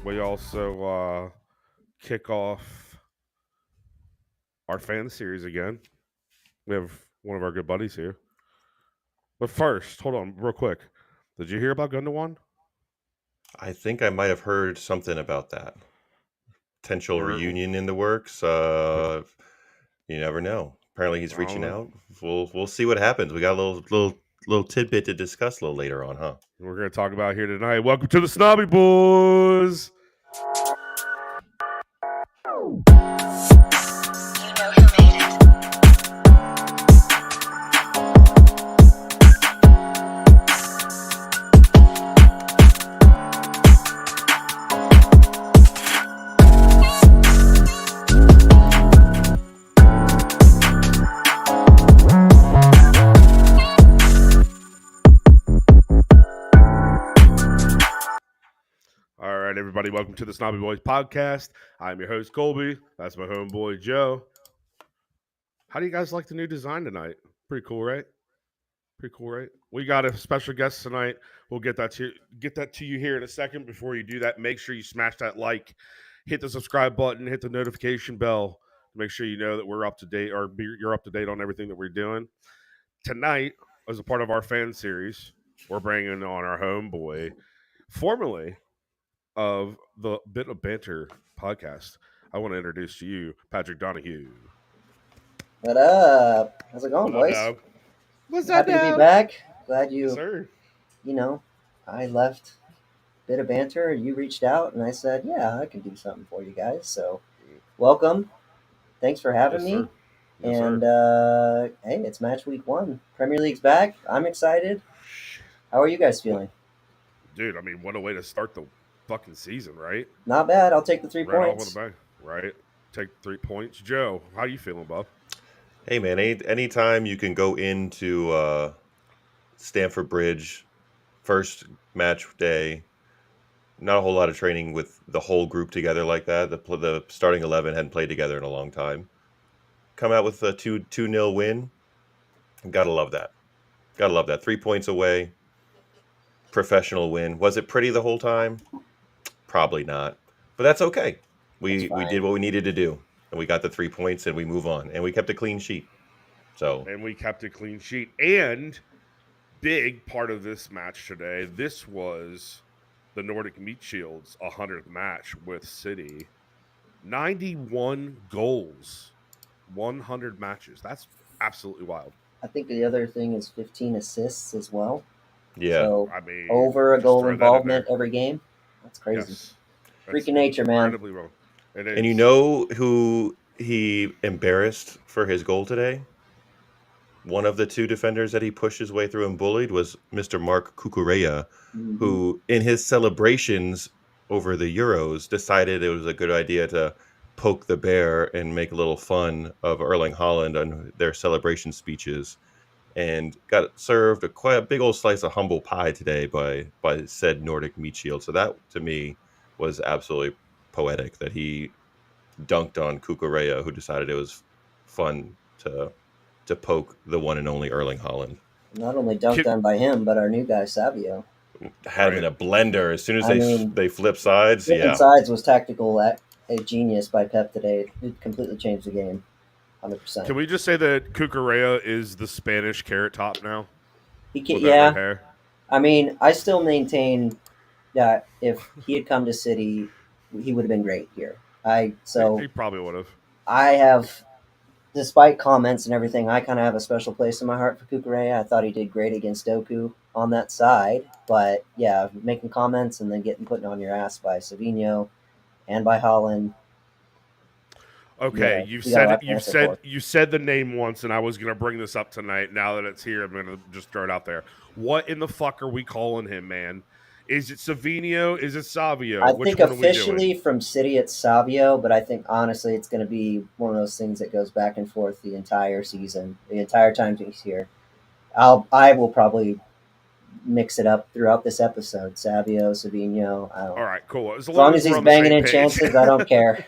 We also kick off our fan series again. We have one of our good buddies here. But first, hold on, real quick. Did you hear about Gun to One? I think I might have heard something about that potential We're reunion in the works. You never know. Apparently, he's I don't reaching know. out. We'll see what happens. We got a little tidbit to discuss a little later on, huh? We're going to talk about here tonight. Welcome to the Snobby Boys. All right, everybody, welcome to the Snobby Boys podcast. I'm your host, Colby. That's my homeboy, Joe. How do you guys like the new design tonight? Pretty cool, right? Pretty cool, right? We got a special guest tonight. We'll get that to you here in a second. Before you do that, make sure you smash that like, hit the subscribe button, hit the notification bell to make sure you know that we're up to date or you're up to date on everything that we're doing. Tonight, as a part of our fan series, we're bringing on our homeboy, formerly of the Bit of Banter podcast. I want to introduce to you Patrick Donahue. What up? How's it going, What up, boys? dog? What's up, Happy to be dog? back. Glad Yes, you, sir. you know, I left bit of banter. You reached out and I said, yeah, I can do something for you guys. So, welcome. Thanks for having Yes, me. sir. Yes, And sir. hey, it's match week 1. Premier League's back. I'm excited. How are you guys What, feeling? dude? I mean, what a way to start the fucking season, right? Not bad. I'll take the 3 Right off with a points. bang, right? Take 3 points. Joe, how you feeling, bub? Hey, man. Anytime you can go into Stamford Bridge, first match day, not a whole lot of training with the whole group together like that. The starting 11 hadn't played together in a long time. Come out with a 2-0 win. Gotta love that. Gotta love that. 3 points away. Professional win. Was it pretty the whole time? Probably not, but that's okay. That's We did fine. what we needed to do, and we got the 3 points, and we move on, and we kept a clean sheet. So And we kept a clean sheet. And big part of this match today, this was the Nordic Meat Shields 100th match with City. 91 goals, 100 matches. That's absolutely wild. I think the other thing is 15 assists as well. yeah, So, I mean, over a just goal throw that in involvement there. every game. That's crazy. Yes. That's Freaking nature, man. incredibly well. It and you is. know who he embarrassed for his goal today? One of the two defenders that he pushed his way through and bullied was Mr. Mark Cucurella, Hmm. who, in his celebrations over the Euros, decided it was a good idea to poke the bear and make a little fun of Erling Haaland on their celebration speeches, and got served quite a big old slice of humble pie today by said Nordic meat shield. So that to me was absolutely poetic that he dunked on Cucurella, who decided it was fun to poke the one and only Erling Haaland. Not only dunked Kid, on by him, but our new guy Savio. Had him in right? a blender as soon as I mean, they flip sides. flipping Yeah, sides was tactical a genius by Pep today. It completely changed the game, 100%. Can we just say that Cucurella is the Spanish carrot top now He can, with that red yeah. hair? I mean, I still maintain that if he had come to City, he would have been great here. He probably would have. I have, despite comments and everything, I kind of have a special place in my heart for Kukurea. I thought he did great against Doku on that side, but yeah, making comments and then getting put on your ass by Savino and by Holland. Okay, You got a lot to answer for. you said the name once, and I was gonna bring this up tonight. Now that it's here, I'm gonna just throw it out there. What in the fuck are we calling him, man? Is it Savino? Is it Savio? I Which think one are we doing? officially from City it's Savio, but I think honestly it's going to be one of those things that goes back and forth the entire season, the entire time he's here. I will probably mix it up throughout this episode. Savio, Savino. I don't. All right, cool. As As long long as as we're he's on the banging same in page. chances, I don't care.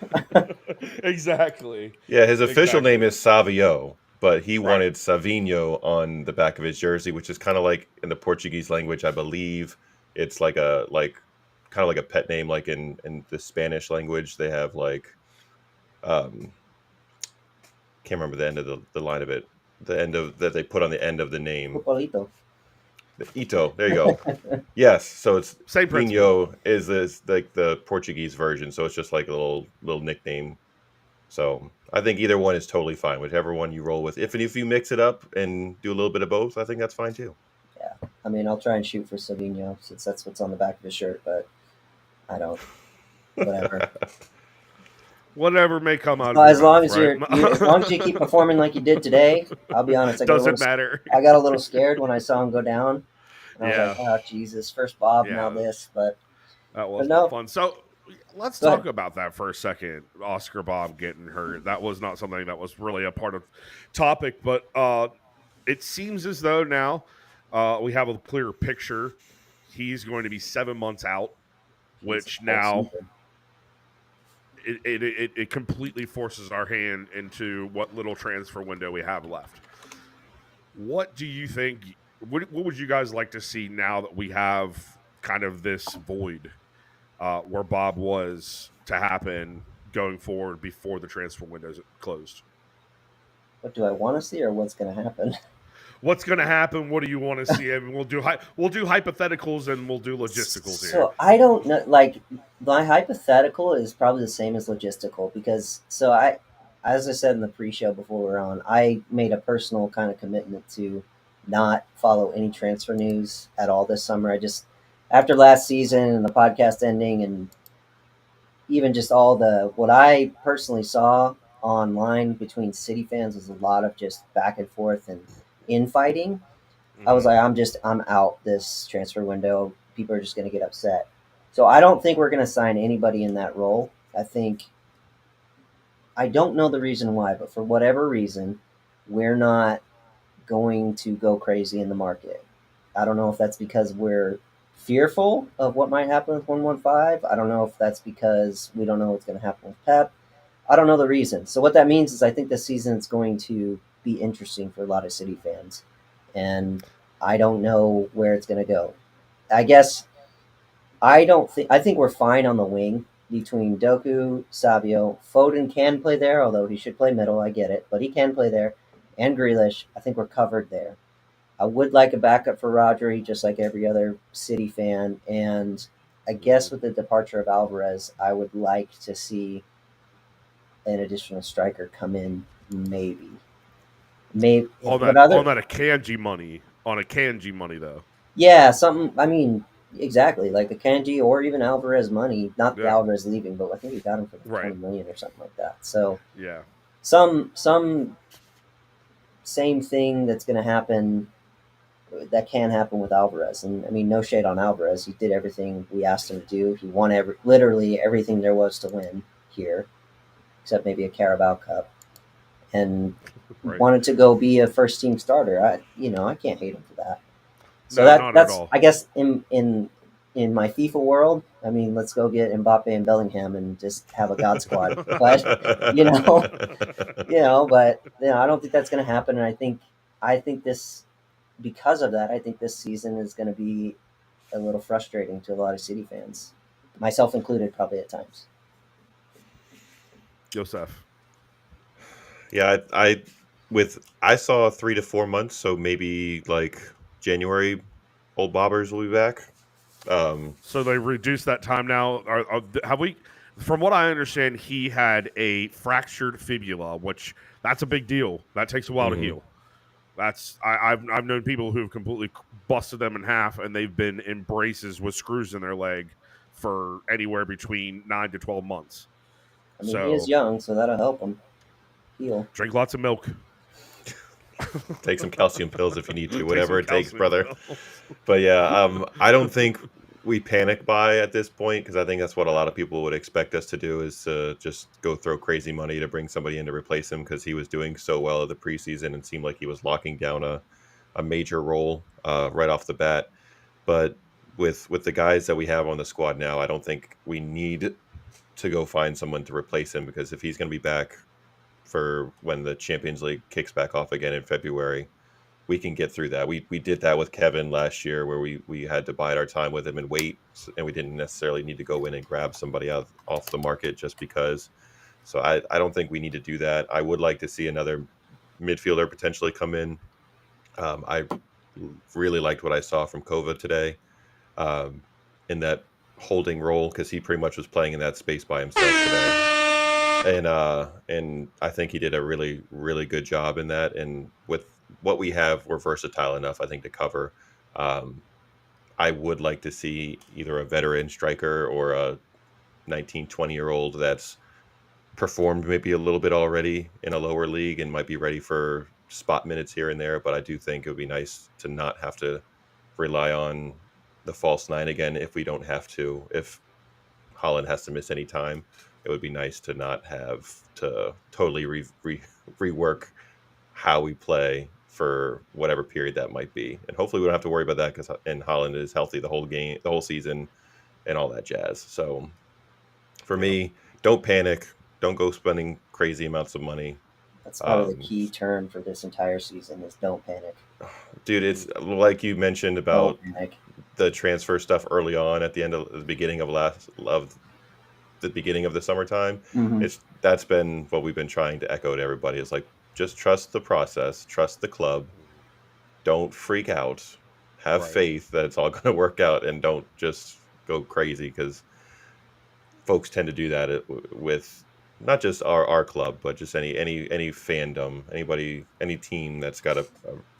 Exactly. yeah. His official name Exactly. is Savio, but he Right. wanted Savinho on the back of his jersey, which is kind of like in the Portuguese language, I believe it's like kind of like a pet name, like in the Spanish language, they have like, can't remember the end of the line of it, the end of that they put on the end of the name. Popolito. The Ito. There you go. Yes. So it's Same principle. Nino is this like the Portuguese version. So it's just like a little nickname. So I think either one is totally fine. Whichever one you roll with. If you mix it up and do a little bit of both, I think that's fine too. Yeah, I mean, I'll try and shoot for Savinho since that's what's on the back of his shirt, but I don't. Whatever. Whatever may come out Well, of as your long mouth, as right? as long as you keep performing like you did today, I'll be honest. Doesn't matter. I got a little scared when I saw him go down, and I was Yeah. like, "Oh Jesus!" First Bob, now Yeah. this, but That was no. not fun. So let's Go talk ahead. about that for a second. Oscar Bob getting hurt. That was not something that was really a part of topic, but it seems as though now we have a clearer picture. He's going to be 7 months out, which now it completely forces our hand into what little transfer window we have left. What do you think? What would you guys like to see now that we have kind of this void where Bob was to happen going forward before the transfer windows closed? What do I want to see, or what's going to happen? What's going to happen? What do you want to see? I mean, we'll do hypotheticals and we'll do logisticals here. So I don't know. Like my hypothetical is probably the same as logistical because as I said in the pre-show before we were on, I made a personal kind of commitment to not follow any transfer news at all this summer. I just after last season and the podcast ending and even just all the what I personally saw online between City fans was a lot of just back and forth and infighting. I was like, I'm out this transfer window. People are just going to get upset. So I don't think we're going to sign anybody in that role. I don't know the reason why, but for whatever reason, we're not going to go crazy in the market. I don't know if that's because we're fearful of what might happen with 115. I don't know if that's because we don't know what's going to happen with Pep. I don't know the reason. So what that means is I think this season is going to be interesting for a lot of City fans. And I don't know where it's going to go. I guess I think we're fine on the wing between Doku, Savio. Foden can play there, although he should play middle. I get it, but he can play there. And Grealish, I think we're covered there. I would like a backup for Rodri, just like every other City fan. And I guess with the departure of Alvarez, I would like to see an additional striker come in, maybe. Maybe on but that Akanji money, though. Yeah, something. I mean, exactly like the Kanji or even Alvarez money. Not the Yeah. Alvarez leaving, but I think we got him for Right. 20 million or something like that. So Yeah. some same thing that's going to happen. That can happen with Alvarez, and I mean, no shade on Alvarez. He did everything we asked him to do. He won literally everything there was to win here, except maybe a Carabao Cup, and Right. wanted to go be a first team starter. I can't hate him for that. So No, not that's at all. I guess in my FIFA world, I mean, let's go get Mbappe and Bellingham and just have a god squad. But but I don't think that's going to happen. And I think this because of that, I think this season is going to be a little frustrating to a lot of City fans, myself included, probably at times. Joseph. Yeah, I saw 3 to 4 months, so maybe like January, old bobbers will be back. So they reduced that time now. Have we? From what I understand, he had a fractured fibula, which that's a big deal. That takes a while to heal. I've known people who've completely busted them in half, and they've been in braces with screws in their leg for anywhere between 9 to 12 months. I mean, he is young, so that'll help him heal. Drink lots of milk. Take some calcium pills if you need to, whatever it takes, brother. Pills. But yeah, I don't think we panic buy at this point because I think that's what a lot of people would expect us to do is to just go throw crazy money to bring somebody in to replace him because he was doing so well at the preseason and seemed like he was locking down a major role right off the bat. But with the guys that we have on the squad now, I don't think we need to go find someone to replace him because if he's going to be back for when the Champions League kicks back off again in February, we can get through that. We did that with Kevin last year, where we had to bide our time with him and wait, and we didn't necessarily need to go in and grab somebody off the market just because. So I don't think we need to do that. I would like to see another midfielder potentially come in. I really liked what I saw from Kova today, um, in that holding role, because he pretty much was playing in that space by himself today, and I think he did a really good job in that. And with what we have, we're versatile enough, I think, to cover. Um, I would like to see either a veteran striker or a 19, 20-year old that's performed maybe a little bit already in a lower league and might be ready for spot minutes here and there. But I do think it would be nice to not have to rely on the false nine again if we don't have to. If Holland has to miss any time, it would be nice to not have to totally rework how we play for whatever period that might be. And hopefully we don't have to worry about that, because Holland is healthy the whole game, the whole season, and all that jazz. So for me, don't panic. Don't go spending crazy amounts of money. That's probably the key term for this entire season is don't panic. Dude, it's like you mentioned about the transfer stuff early on at the beginning of the beginning of the summertime. Mm-hmm. That's been what we've been trying to echo to everybody. It's like, just trust the process, trust the club, don't freak out, have faith that it's all going to work out, and don't just go crazy, because folks tend to do that with not just our club, but just any fandom, any team that's got a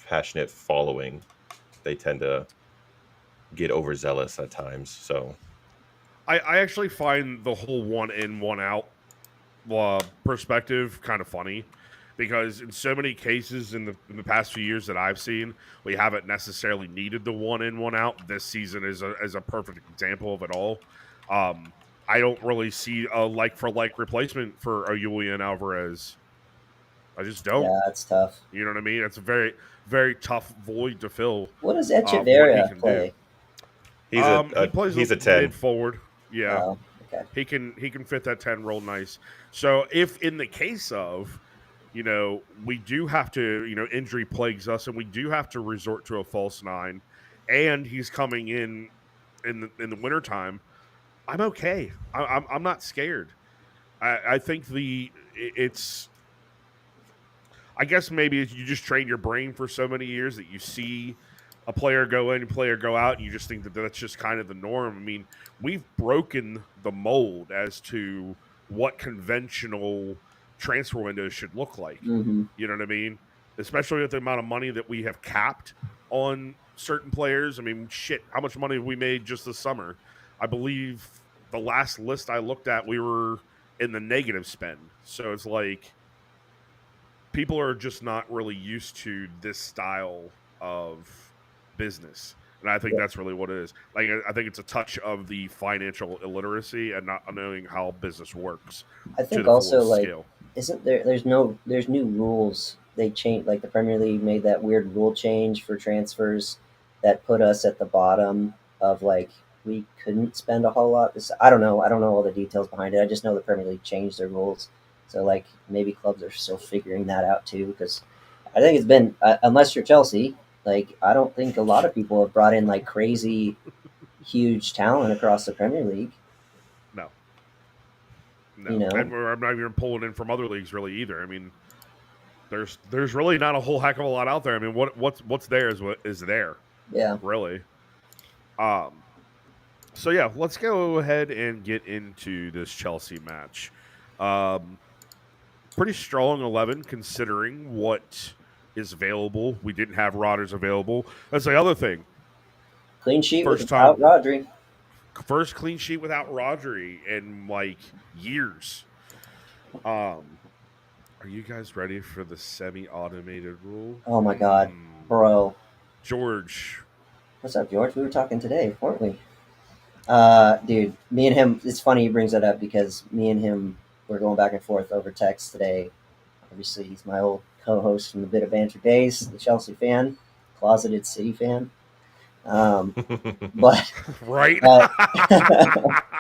passionate following. They tend to get overzealous at times. So I actually find the whole one in, one out perspective kind of funny, because in so many cases in the past few years that I've seen, we haven't necessarily needed the one in, one out. This season is a perfect example of it all. I don't really see a like-for-like replacement for a Julian Alvarez. I just don't. Yeah, that's tough. You know what I mean? It's a very, very tough void to fill. What does Echeverria play? He plays he's a 10 mid forward. Yeah. Oh, okay. He can fit that 10 role nice. So if in the case of, we do have to, injury plagues us, and we do have to resort to a false nine, and he's coming in the wintertime, I'm okay. I'm not scared. I think it's. I guess maybe you just train your brain for so many years that you see a player go in, a player go out, and you just think that that's just kind of the norm. I mean, we've broken the mold as to what conventional transfer windows should look like. Mm-hmm. You know what I mean? Especially with the amount of money that we have capped on certain players. I mean, shit, how much money have we made just this summer? I believe the last list I looked at, we were in the negative spend. So it's like people are just not really used to this style of business. And I think that's really what it is. Like, I think it's a touch of the financial illiteracy and not knowing how business works. I think also, like, isn't there's new rules. They changed, like the Premier League made that weird rule change for transfers that put us at the bottom of, like, we couldn't spend a whole lot. I don't know all the details behind it. I just know the Premier League changed their rules. So, like, maybe clubs are still figuring that out too, because I think it's been, unless you're Chelsea, like, I don't think a lot of people have brought in, like, crazy, huge talent across the Premier League. No. You know? And I'm not even pulling in from other leagues really either. I mean, there's really not a whole heck of a lot out there. I mean, what's there is what is there. Yeah. Really. So yeah, let's go ahead and get into this Chelsea match. Pretty strong 11 considering what is available. We didn't have Rodgers available. That's the other thing. Clean sheet without Rodri. First clean sheet without Rodri in, like, years. Are you guys ready for the semi-automated rule? Oh my God, bro. George. What's up, George? We were talking today, weren't we? Dude, me and him, it's funny he brings that up, because me and him were going back and forth over text today. Obviously, he's my old co-host from the Bit of Banter days, the Chelsea fan, closeted City fan. But right,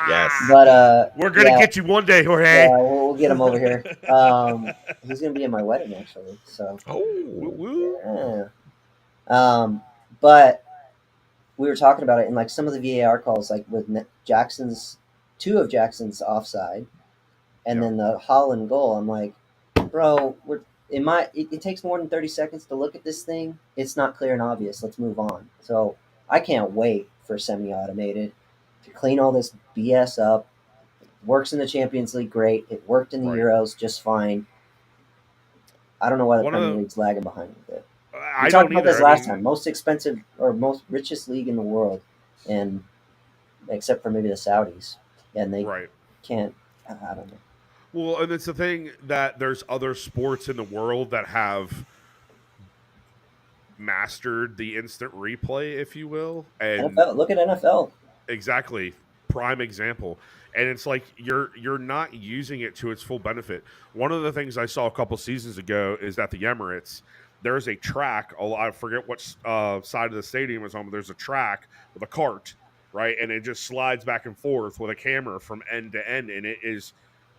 yes. But we're gonna get you one day, Jorge. Yeah, we'll get him over here. He's gonna be in my wedding, actually. So, But we were talking about it in like some of the VAR calls, like with Jackson's two of Jackson's offside, and Yeah. then the Holland goal. I'm like, bro, it takes more than 30 seconds to look at this thing. It's not clear and obvious. Let's move on. So I can't wait for semi-automated to clean all this BS up. It works in the Champions League, great. It worked in the Right. Euros just fine. I don't know why the One of Premier the League's lagging behind with it. We I talked don't about either. this I last mean, time. Most expensive or most richest league in the world, and except for maybe the Saudis, and they right. can't. I don't know. Well, and it's the thing that there's other sports in the world that have mastered the instant replay, if you will, and NFL. Look at NFL. exactly prime example. And it's like you're not using it to its full benefit. One of the things I saw a couple seasons ago is that the Emirates, there's a track. I forget what side of the stadium is on, but there's a track with a cart, right, and it just slides back and forth with a camera from end to end, and it is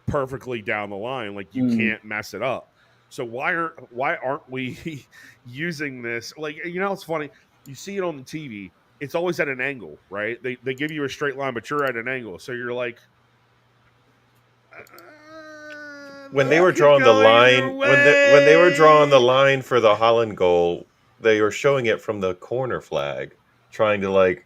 perfectly down the line. Like you Hmm. can't mess it up. So why aren't we using this? Like, it's funny. You see it on the TV, it's always at an angle, right? They give you a straight line, but you're at an angle. So you're like, When they that were could drawing the go either line, when they were drawing the way. line for the Holland goal, they were showing it from the corner flag, trying to like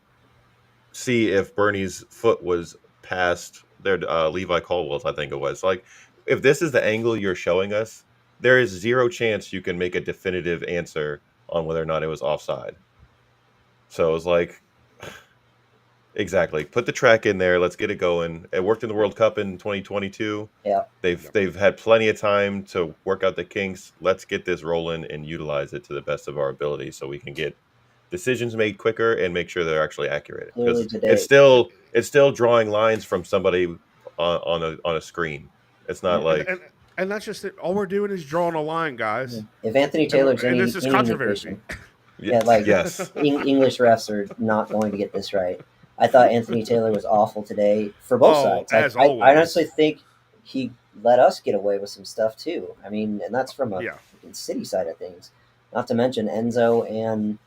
see if Bernie's foot was past their Levi Caldwell's, I think it was. Like, if this is the angle you're showing us, there is zero chance you can make a definitive answer on whether or not it was offside. So it was like, exactly, put the track in there. Let's get it going. It worked in the World Cup in 2022. Yeah. They've had plenty of time to work out the kinks. Let's get this rolling and utilize it to the best of our ability so we can get decisions made quicker and make sure they're actually accurate, Clearly because today. it's still drawing lines from somebody on a screen. It's not Yeah. like And that's just it. All we're doing is drawing a line, guys. If Anthony And Taylor's and any this is any controversy. indication, yeah, like yes. English refs are not going to get this right. I thought Anthony Taylor was awful today for both Oh, sides. as I honestly always. think he let us get away with some stuff too. I mean, and that's from a Yeah. freaking City side of things. Not to mention Enzo and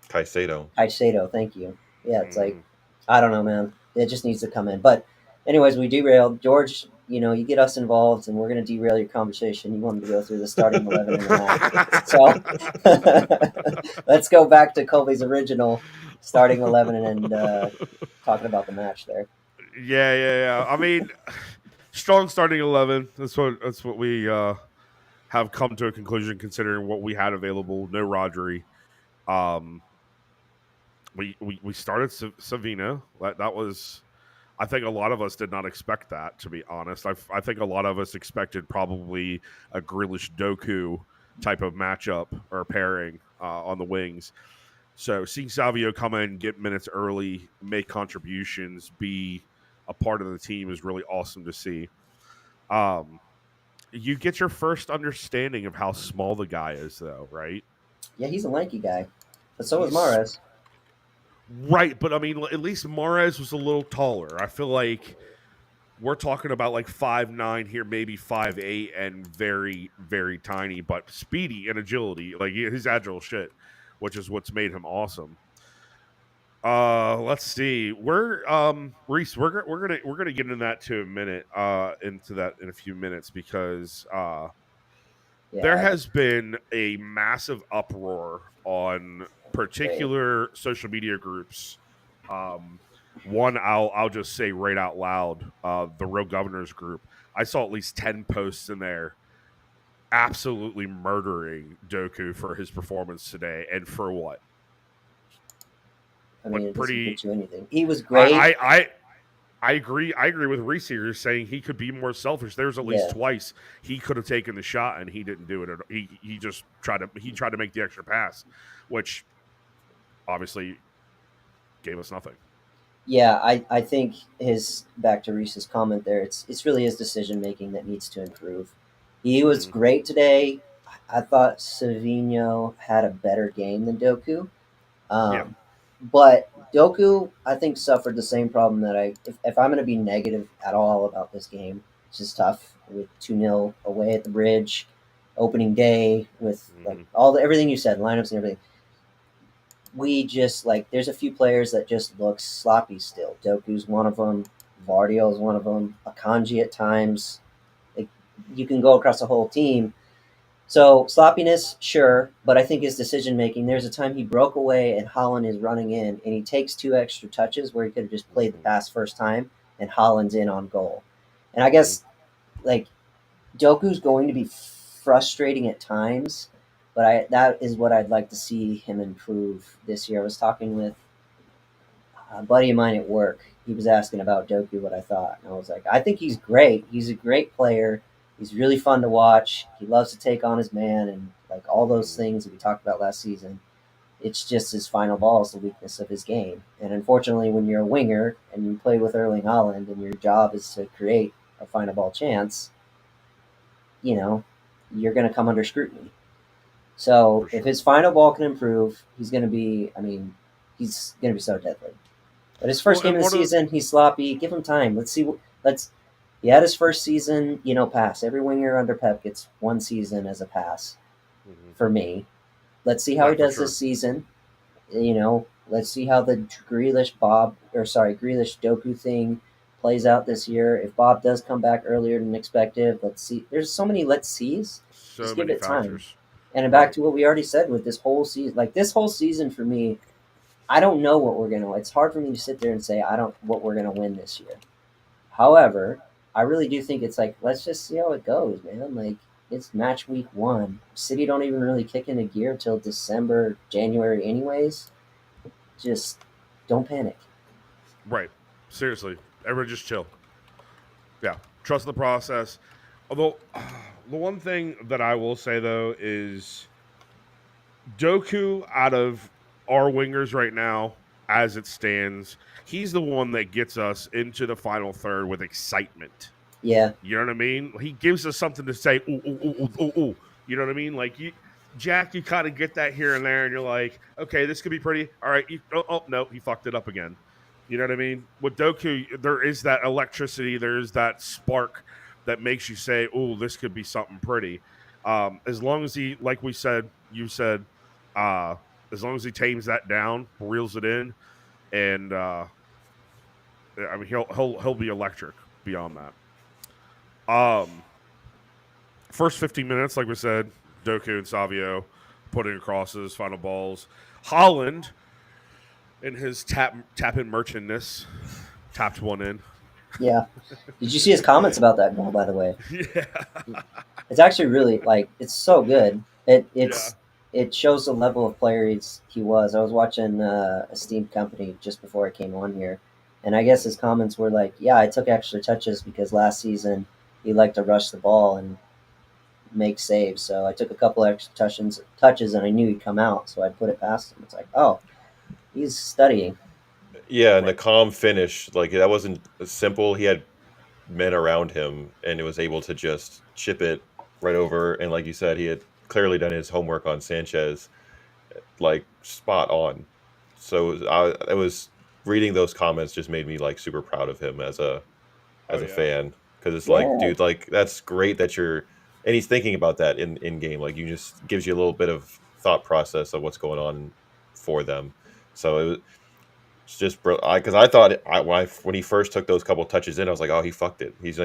Caicedo. Caicedo. Thank you. Yeah, it's like Mhm. I don't know, man. It just needs to come in. But anyways, we derailed. George, you get us involved, and we're going to derail your conversation. You wanted to go through the starting 11 and the match. So let's go back to Colby's original starting 11 and talking about the match there. Yeah. I mean, strong starting 11. That's what we have come to a conclusion considering what we had available. No Rodri. Um, we started Savino. That was. I think a lot of us did not expect that. To be honest, I think a lot of us expected probably a Grealish Doku type of matchup or pairing on the wings. So seeing Savio come in, get minutes early, make contributions, be a part of the team is really awesome to see. Um, you get your first understanding of how small the guy is, though, right? Yeah, he's a lanky guy, but so was He's Mares. right, but I mean, at least Mares was a little taller. I feel like we're talking about like 5'9" here, maybe 5'8", and very, very tiny, but speedy and agility. Like he's agile shit, which is what's made him awesome. Let's see. We're Reese. We're gonna get into that into that in a few minutes because there Yeah, has been a massive uproar on great. particular social media groups. Um, one I'll just say right out loud, the Real Governors group. I saw at least 10 posts in there absolutely murdering Doku for his performance today, and for what? I mean, Like it doesn't pretty. get you anything. He was great. I agree. I agree with Reese here saying he could be more selfish. There's at least Yeah, twice he could have taken the shot and he didn't do it. He just tried to make the extra pass, which obviously gave us nothing. yeah. I think his back to Reese's comment there. It's really his decision making that needs to improve. He was Mm-hmm. great today. I thought Savino had a better game than Doku. Yeah, But Doku, I think, suffered the same problem that if I'm going to be negative at all about this game, it's just tough with 2-0 away at the bridge, opening day with like mm-hmm. all everything you said, lineups and everything. we just like there's a few players that just look sloppy still. Doku's one of them. Vardio's one of them. Akanji at times. Like, you can go across the whole team. So sloppiness, sure, but I think his decision making. There's a time he broke away and Holland is running in, and he takes 2 extra touches where he could have just played the pass first time, and Holland's in on goal. And I guess like Doku's going to be frustrating at times, but that is what I'd like to see him improve this year. I was talking with a buddy of mine at work. He was asking about Doku, what I thought, and I was like, I think he's great. He's a great player. He's really fun to watch. He loves to take on his man, and like all those things that we talked about last season. It's just his final ball is the weakness of his game. And unfortunately, when you're a winger and you play with Erling Haaland, and your job is to create a final ball chance, you know, you're going to come under scrutiny. So if his final ball can improve, he's going to be. I mean, he's going to be so deadly. But his first game of the season, he's sloppy. Give him time. Let's see. He had his first season, pass. Every winger under Pep gets one season as a pass. For me, let's see how he does this season. Let's see how the Grealish Doku thing plays out this year. If Bob does come back earlier than expected, let's see. There's so many let's sees. Just give it time. And back to what we already said with this whole season. Like this whole season for me, I don't know what we're gonna. It's hard for me to sit there and say what we're gonna win this year. However, I really do think it's like let's just see how it goes, man. Like it's match week 1. City don't even really kick into gear till December, January, anyways. Just don't panic. Right. Seriously, everyone just chill. Yeah, trust the process. Although the one thing that I will say though is Doku out of our wingers right now, as it stands, he's the one that gets us into the final third with excitement. Yeah. You know what I mean? He gives us something to say, ooh, ooh, ooh, ooh, ooh, ooh. You know what I mean? Like, Jack, you kind of get that here and there, and you're like, okay, this could be pretty. All right. No, he fucked it up again. You know what I mean? With Doku, there is that electricity. There is that spark that makes you say, oh, this could be something pretty. As long as he, like you said, as long as he tames that down, reels it in, and I mean he'll be electric beyond that. First 15 minutes, like we said, Doku and Savio putting crosses, final balls. Holland, in his tap in merchantness, tapped one in. Yeah. Did you see his comments about that goal, by the way? Yeah. It's actually really it's so good. It shows the level of player he was. I was watching a Steam company just before I came on here, and I guess his comments were like, "Yeah, I took extra touches because last season he liked to rush the ball and make saves. So I took a couple extra touches, and I knew he'd come out, so I put it past him." It's like, oh, he's studying. Yeah, and the calm finish, like that wasn't simple. He had men around him, and it was able to just chip it right over. And like you said, he had clearly done his homework on Sanchez, like spot on. So I was reading those comments just made me like super proud of him as a fan, because it's like, dude, like that's great that you're, and he's thinking about that in game. Like you just gives you a little bit of thought process of what's going on for them. So it's just because I thought when he first took those couple touches in, I was like, oh, he fucked it. He's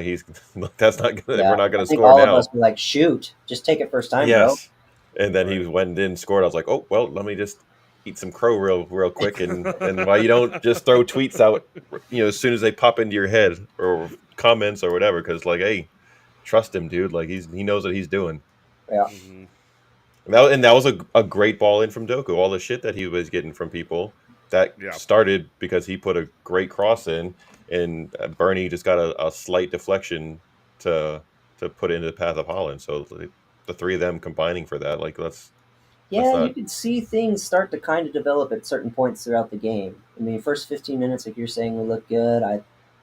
that's not gonna, we're not gonna score all now. Of us were like, shoot, just take it first time, yes. Bro. And then he went in, scored. I was like, oh well, let me just eat some crow real quick, and why you don't just throw tweets out, as soon as they pop into your head or comments or whatever, because like, hey, trust him, dude. Like he knows what he's doing. Yeah. Mm-hmm. That was a great ball in from Doku. All the shit that he was getting from people that started because he put a great cross in, and Bernie just got a slight deflection to put into the path of Holland. So the three of them combining for that, like you could see things start to kind of develop at certain points throughout the game. I mean, first 15 minutes, like you're saying, we looked good. I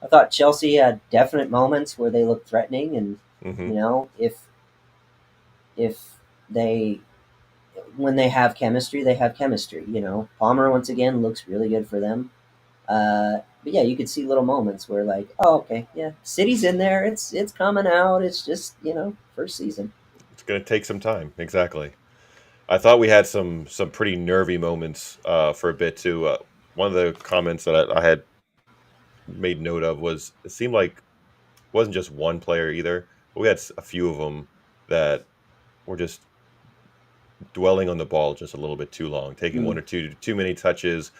thought Chelsea had definite moments where they looked threatening, and if they, when they have chemistry, they have chemistry. Palmer once again looks really good for them. But yeah, you could see little moments where like, oh, okay, yeah, City's in there. It's coming out. It's just first season. It's gonna take some time, exactly. I thought we had some pretty nervy moments for a bit too. One of the comments that I had made note of was it seemed like it wasn't just one player either, but we had a few of them that were just dwelling on the ball just a little bit too long, taking one Mm. or two too many touches,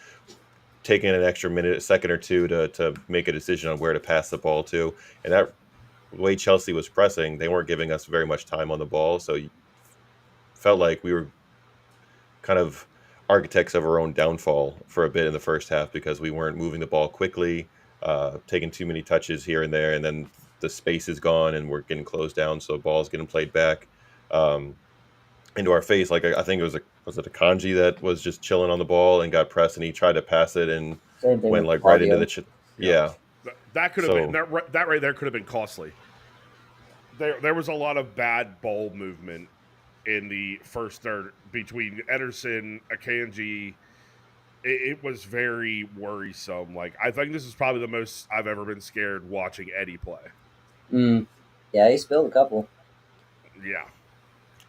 taking an extra minute, a second or two to make a decision on where to pass the ball to, and that the way Chelsea was pressing, they weren't giving us very much time on the ball, so you felt like we were kind of architects of our own downfall for a bit in the first half because we weren't moving the ball quickly, taking too many touches here and there, and then the space is gone and we're getting closed down, so ball's getting played back um, into our face. Like I think it was it a Kanji that was just chilling on the ball and got pressed, and he tried to pass it and Same thing went with like right into the Fabio. Yep. yeah. That could have been So that right there could have been costly. There was a lot of bad ball movement in the first third between Ederson, Akanji. It was very worrisome. Like I think this is probably the most I've ever been scared watching Eddie play. Mm. Yeah, he spilled a couple. Yeah.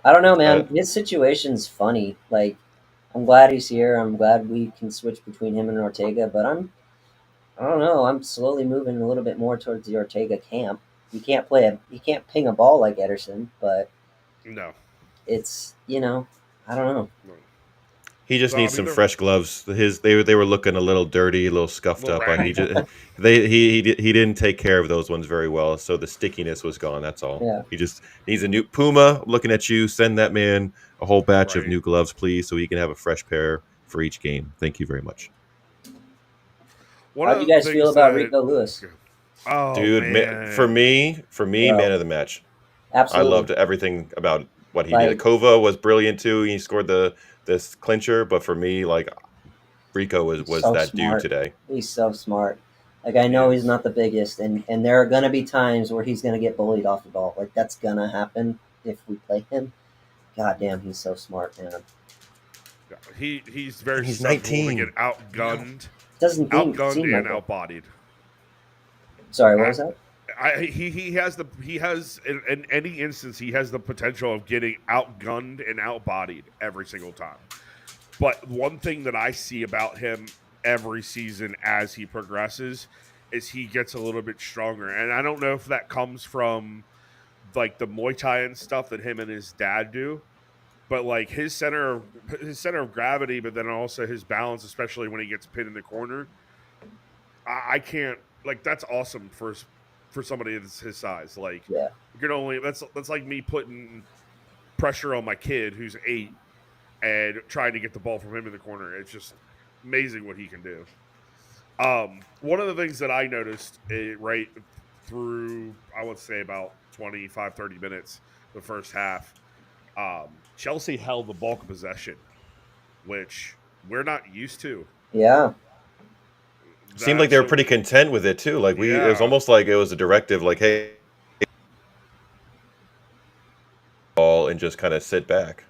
I don't know, uh, man. His situation's funny. Like, I'm glad he's here. I'm glad we can switch between him and Ortega, but I don't know. I'm slowly moving a little bit more towards the Ortega camp. You can't ping a ball like Ederson, but No. it's, I don't know. No. he just Well, I needs mean, some they're fresh gloves. They were looking a little dirty, a little a scuffed little up. He ratty. just he didn't take care of those ones very well, so the stickiness was gone. That's all. Yeah. He just needs a new Puma. Looking at you, send that man a whole batch of Right. new gloves, please, so he can have a fresh pair for each game. Thank you very much, One How do you of the guys feel things about that Rico Lewis? oh dude. man. For me, man Bro, of the match. I absolutely. loved everything about what he did. Like, Kova was brilliant too. He scored the this clincher, but for me, like Rico he's was so that dude smart. today. He's so smart. Like, I He know he's is. not the biggest, and there are gonna be times where he's gonna get bullied off the ball. Like, that's gonna happen if we play him. God damn, he's so smart, man. He's very And he's susceptible to get 19. No. Doesn't outgunned seem and like it. outbodied. Sorry, what I, was that? he has in any instance he has the potential of getting outgunned and outbodied every single time. But one thing that I see about him every season as he progresses is he gets a little bit stronger, and I don't know if that comes from like the Muay Thai and stuff that him and his dad do, but like his center of gravity, but then also his balance, especially when he gets pinned in the corner. I can't like that's awesome for somebody that's his size. Like Yeah. you can only that's like me putting pressure on my kid who's 8 and trying to get the ball from him in the corner. It's just amazing what he can do. One of the things that I noticed right through I would say about 25, 30 minutes the first half, Chelsea held the bulk of possession, which we're not used to. Yeah. Seemed like That they were so pretty content with it too. Like it was yeah. almost like it was a directive, like, hey, ball and just kind of sit back.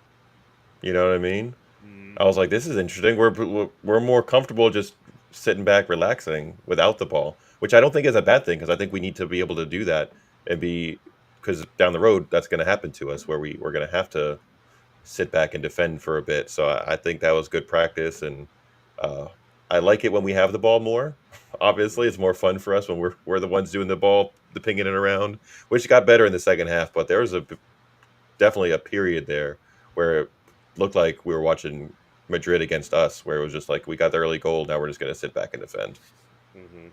You know what I mean? Mm, I was like, this is interesting. We're more comfortable just sitting back, relaxing without the ball, which I don't think is a bad thing because I think we need to be able to do that and be because down the road that's going to happen to us where we're going to have to sit back and defend for a bit. So I think that was good practice, and uh, I like it when we have the ball more. Obviously, it's more fun for us when we're the ones doing the ball, the pinging it around, which got better in the second half. But there was definitely a period there where it looked like we were watching Madrid against us, where it was just like we got the early goal, now we're just going to sit back and defend. mm-hmm.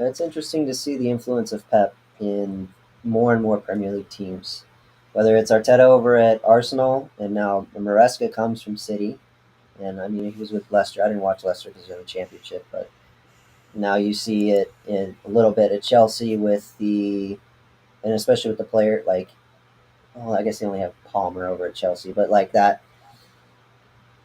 It's interesting to see the influence of Pep in more and more Premier League teams. Whether it's Arteta over at Arsenal, and now Maresca comes from City, and I mean he was with Leicester. I didn't watch Leicester because they're in the Championship, but now you see it in a little bit at Chelsea with and especially with the player like, well, I guess they only have Palmer over at Chelsea, but like that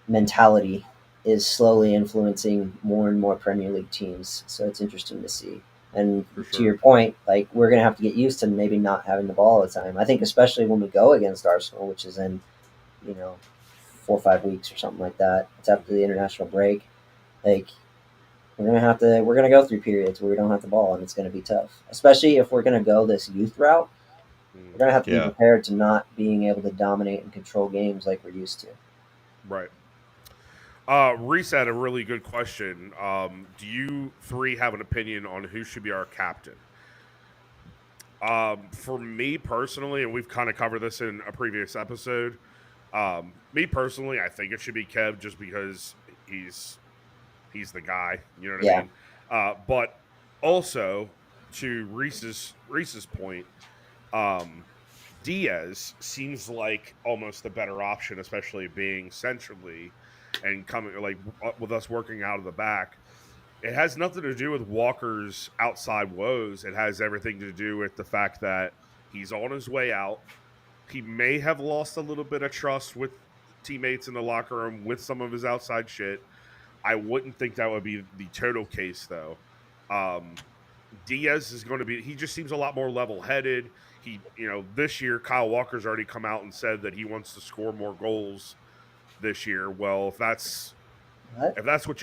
mentality is slowly influencing more and more Premier League teams. So it's interesting to see. And For to your sure. point, like we're gonna have to get used to maybe not having the ball all the time. I think especially when we go against Arsenal, which is in, you know, 4 or 5 weeks or something like that. It's after the international break. Like we're gonna go through periods where we don't have the ball and it's gonna be tough. Especially if we're gonna go this youth route. We're Mm. gonna have to be Yeah. prepared to not being able to dominate and control games like we're used to. Right. Reese had a really good question. Do you three have an opinion on who should be our captain? For me personally, and we've kind of covered this in a previous episode. Me personally, I think it should be Kev just because he's he's the guy. You know what I Yeah. mean? But also to Reese's point, um, Diaz seems like almost the better option, especially being centrally and coming like with us working out of the back. It has nothing to do with Walker's outside woes. It has everything to do with the fact that he's on his way out. He may have lost a little bit of trust with teammates in the locker room with some of his outside shit. I wouldn't think that would be the total case though. Um, Diaz is going to be. He just seems a lot more level-headed. This year Kyle Walker's already come out and said that he wants to score more goals this year. Well, What? if that's what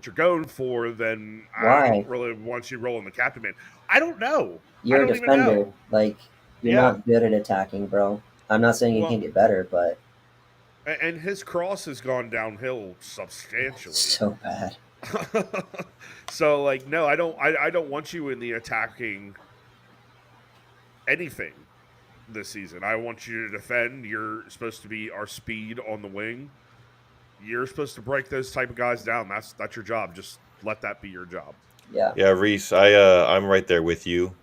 you're going for, then I don't Why? really want you rolling the captain man. I don't know. I You're a don't even defender. know. Like, you're Yeah. not good at attacking, bro. I'm not saying you Well, can't get better, but and his cross has gone downhill it's substantially. so bad. So like, no, I don't want you in the attacking anything this season. I want you to defend. You're supposed to be our speed on the wing. You're supposed to break those type of guys down. That's your job. Just let that be your job. Yeah. Yeah, Reese, I'm right there with you.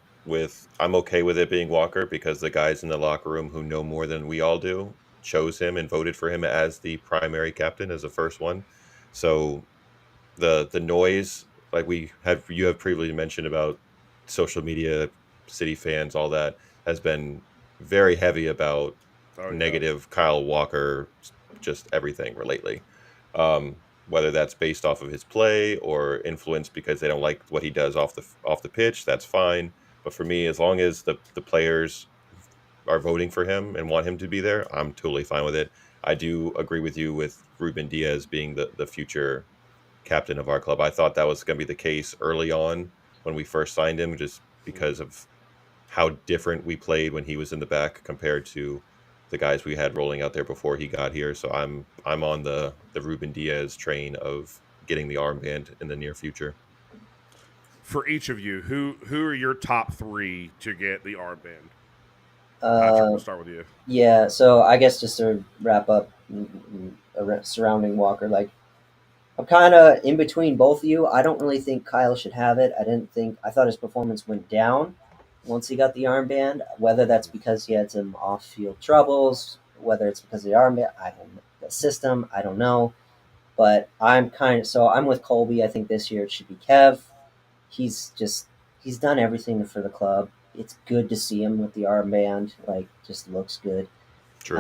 I'm okay with it being Walker because the guys in the locker room who know more than we all do chose him and voted for him as the primary captain as the first one. So the noise, like you have previously mentioned about social media, City fans, all that has been very heavy about Oh yeah. negative Kyle Walker, just everything lately. Whether that's based off of his play or influenced because they don't like what he does off the pitch, that's fine. But for me, as long as the players are voting for him and want him to be there, I'm totally fine with it. I do agree with you with Ruben Diaz being the future captain of our club. I thought that was going to be the case early on when we first signed him, just Mhm. because of how different we played when he was in the back compared to the guys we had rolling out there before he got here. So I'm on the Ruben Diaz train of getting the armband in the near future. For each of you, who are your top three to get the armband? Patrick, we'll Uh, start with you. yeah. So I guess just to wrap up surrounding Walker, like I'm kind of in between both of you. I don't really think Kyle should have it. I thought his performance went down once he got the armband. Whether that's because he had some off-field troubles, whether it's because of the armband, I don't know. The system, I don't know. But I'm with Colby. I think this year it should be Kev. He's just he's done everything for the club. It's good to see him with the armband. Like, just looks good. True.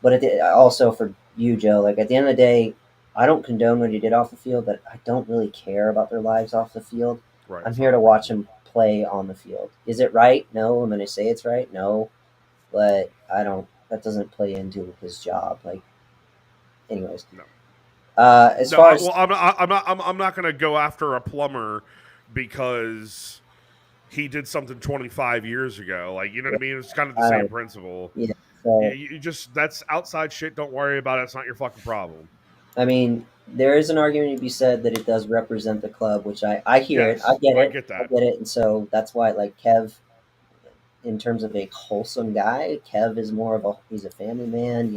But also for you, Joe, like at the end of the day, I don't condone what he did off the field, but I don't really care about their lives off the field. Right, I'm it's here not to watch important. him play on the field. Is it right? No. I'm going to say it's right. No, but I don't. That doesn't play into his job. Like, anyways, No, as no. far as I'm not going to go after a plumber because he did something 25 years ago. Like, you know what yeah, I mean? It's kind of the I same don't. principle. Yeah. You, So you just that's outside shit. Don't worry about it. It's not your fucking problem. I mean, there is an argument to be said that it does represent the club, which I hear it. Yes, I get I that. get it, and so that's why like Kev, in terms of a wholesome guy, Kev is more of a he's a family man,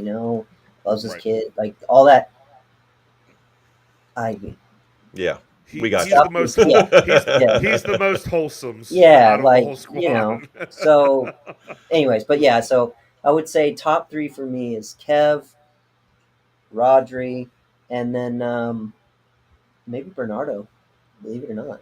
loves his Right. kid, like all that. I Yeah, we got He's you. stuff the most is yeah, yeah, he's the most wholesome yeah, out of the like whole squad. So, anyways, but yeah, so I would say top three for me is Kev, Rodri, and then maybe Bernardo. Believe it or not.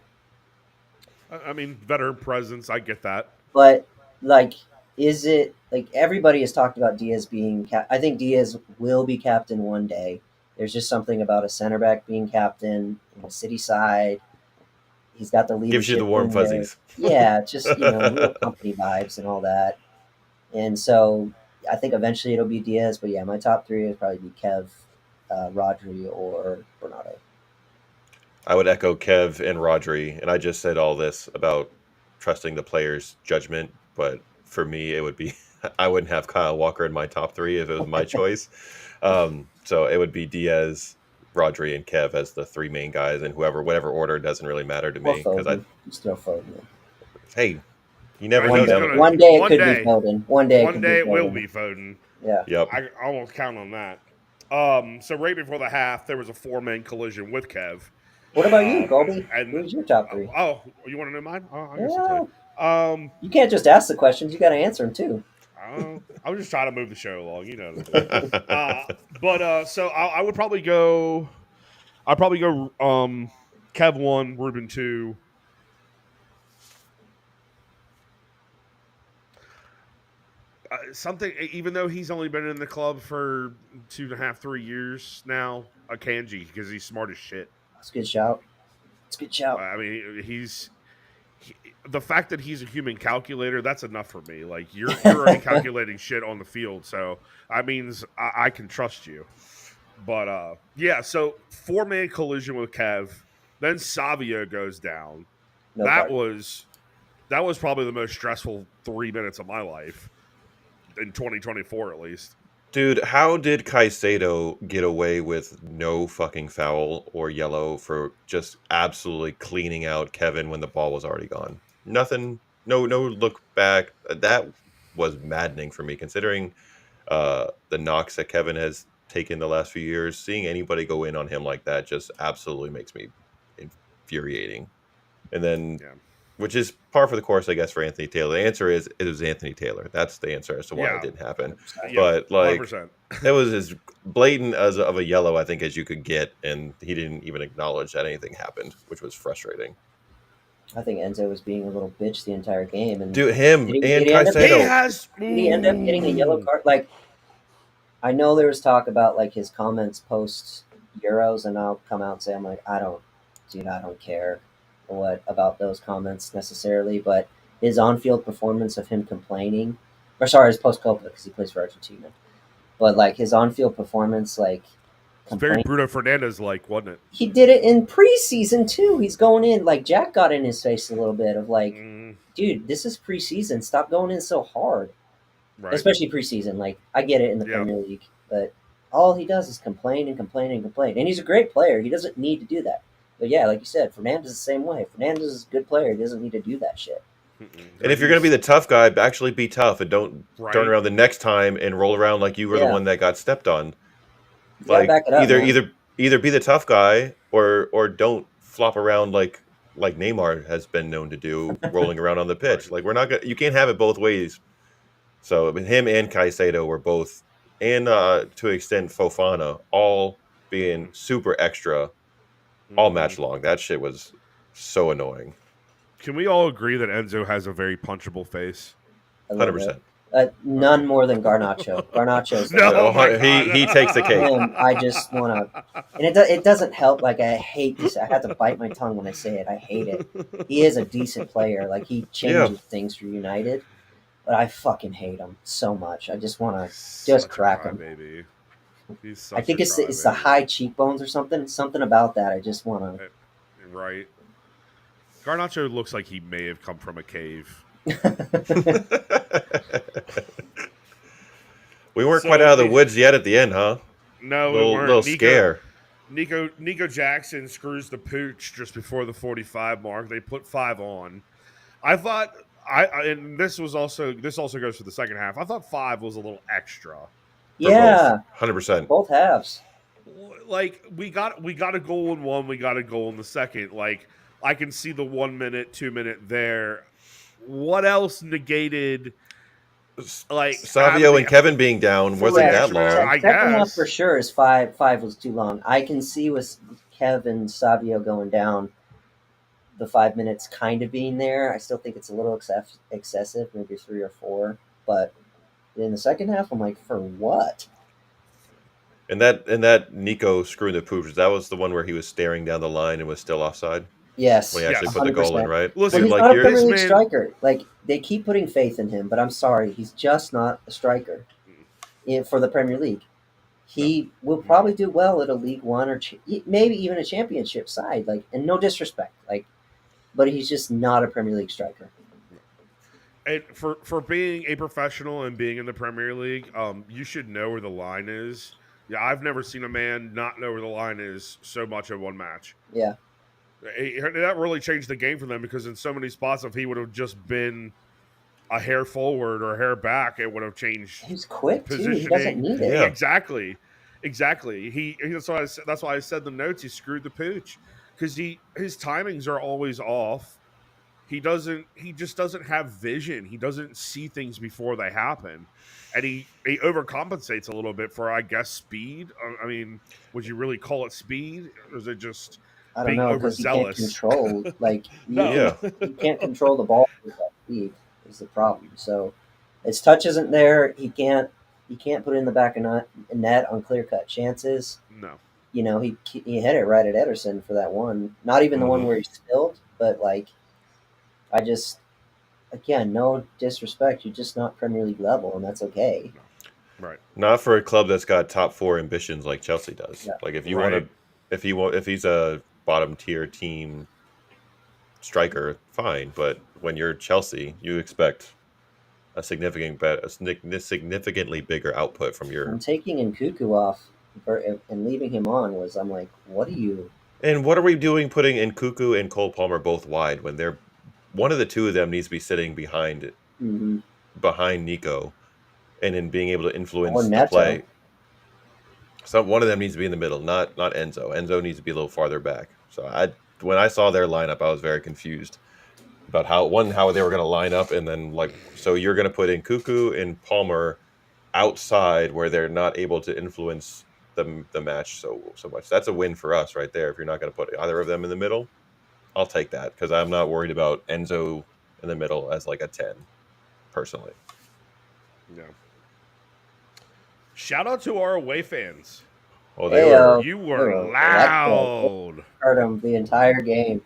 I mean, veteran presence. I get that. But like, is it like everybody has talked about Diaz being? I think Diaz will be captain one day. There's just something about a center back being captain in the city side. He's got the Gives you the leadership warm in there. fuzzies. Yeah, just real company vibes and all that. And so I think eventually it'll be Diaz. But yeah, my top three would probably be Kev, Rodri, or Bernardo. I would echo Kev and Rodri, and I just said all this about trusting the players' judgment, but for me, it would be I wouldn't have Kyle Walker in my top 3 if it was my choice. So it would be Diaz, Rodri, and Kev as the 3 main guys, and whatever order doesn't really matter to Or me because Foden. Just throw Foden in. hey, you never He's know. gonna- One day it one could day- be Foden. One day it will be Foden. Yeah. Yep. I almost count on that. So right before the half, there was a 4-man collision with Kev. What about you, Colby? and- Who's your top 3? Oh, you want to know mine? I guess Yeah. I'll tell you. You can't just ask the questions. You got to answer them too. I was just trying to move the show along, you know. But so I would probably go. I'd probably go. Kev 1, Ruben 2. Something, even though he's only been in the club for 2.5, 3 years now, a Kanji because he's smart as shit. It's a good shout. It's a good shout. I mean, the fact that he's a human calculator, that's enough for me. Like you're already calculating shit on the field, so that means I can trust you. But yeah, so 4-man collision with Kev, then Savio goes down. No that part. was probably the most stressful 3 minutes of my life in 2024, at least. Dude, how did Caicedo get away with no fucking foul or yellow for just absolutely cleaning out Kevin when the ball was already gone? Nothing, no look back. That was maddening for me, considering the knocks that Kevin has taken the last few years. Seeing anybody go in on him like that just absolutely makes me infuriating. And then, which is par for the course, I guess, for Anthony Taylor. The answer is it was Anthony Taylor. That's the answer as to why it didn't happen. But like, 100%. It was as blatant as of a yellow, I think, as you could get, and he didn't even acknowledge that anything happened, which was frustrating. I think Enzo was being a little bitch the entire game, and dude, him and Caicedo. Did he end up getting a yellow card? Like, I know there was talk about like his comments post Euros, and I'll come out and say I'm like, I don't care what about those comments necessarily, but his on-field performance of him complaining, or sorry, his post-Copa because he plays for Argentina, but like his on-field performance, like it's very Bruno Fernandes like, wasn't it? He did it in preseason too. He's going in like Jack got in his face a little bit of like, dude, this is preseason. Stop going in so hard, right. Especially preseason. Like I get it in the Premier League, but all he does is complain and complain and complain, and he's a great player. He doesn't need to do that. But yeah, like you said, Fernandes is the same way. Fernandes is a good player. He doesn't need to do that shit. And if you're going to be the tough guy, actually be tough and don't turn around the next time and roll around like you were the one that got stepped on. Like back it up, either be the tough guy or don't flop around like Neymar has been known to do, rolling around on the pitch. Like you can't have it both ways. So him and Caicedo were both, and to an extent Fofana, all being super extra. All match long. That shit was so annoying. Can we all agree that Enzo has a very punchable face? 100%. None more than Garnacho. Garnacho's he takes the cake. I just want to, and it doesn't help. Like I hate this. I have to bite my tongue when I say it. I hate it. He is a decent player. Like he changes things for United, but I fucking hate him so much. I just want to just crack him. Baby. I think it's the high cheekbones or something. Something about that. I just want to. Right. Garnacho looks like he may have come from a cave. We weren't quite out of the woods yet at the end, huh? No, we weren't. Little scare. Nico Jackson screws the pooch just before the 45 mark. They put 5 on. I thought and this also goes for the second half. I thought 5 was a little extra. Yeah, 100%. Both halves. Like we got a goal in one, we got a goal in the second. Like I can see the 1 minute, 2 minute there. What else negated? Like Savio and Kevin being down wasn't that long. I second half guess for sure is 5. 5 was too long. I can see with Kevin and Savio going down, the 5 minutes kind of being there. I still think it's a little excessive, maybe 3 or 4, but. In the second half, I'm like, for what? And that Nico screwing the pooch, that was the one where he was staring down the line and was still offside? Yes. When he actually put the goal in, right? Listen, he's not a Premier League striker. Like, they keep putting faith in him, but I'm sorry, he's just not a striker for the Premier League. He will probably do well at a League One or maybe even a Championship side. Like, and no disrespect, like, but he's just not a Premier League striker. And for being a professional and being in the Premier League, you should know where the line is. Yeah, I've never seen a man not know where the line is so much in one match. Yeah, That really changed the game for them because in so many spots, if he would have just been a hair forward or a hair back, it would have changed he's quick too. He doesn't positioning. need it. Yeah. Exactly. That's why I said the notes. He screwed the pooch because his timings are always off. He just doesn't have vision. He doesn't see things before they happen, and he overcompensates a little bit for, I guess, speed. I mean, would you really call it speed, or is it just I don't being know because he can't overzealous? control. Like No. Yeah. he can't control the ball with that speed. Is the problem. So his touch isn't there. He can't put it in the back of net on clear cut chances. No. You know, he hit it right at Ederson for that one. Not even the one where he spilled, but like, I just, again, no disrespect. You're just not Premier League level, and that's okay. Right. Not for a club that's got top 4 ambitions like Chelsea does. Yeah. Like if you want to, if he's a bottom tier team striker, fine. But when you're Chelsea, you expect a significantly bigger output from your. And taking Nkuku off and leaving him on was, I'm like, what are you? And what are we doing putting Nkuku and Cole Palmer both wide when they're one of the two of them needs to be sitting behind Nico and in being able to influence the play. So one of them needs to be in the middle, not Enzo. Enzo needs to be a little farther back. So when I saw their lineup, I was very confused about how they were going to line up, and then so you're going to put in Nkuku and Palmer outside where they're not able to influence the match so much. That's a win for us right there. If you're not going to put either of them in the middle, I'll take that because I'm not worried about Enzo in the middle as like a 10, personally. Yeah. Shout out to our away fans. Oh, you were loud. Heard them the entire game.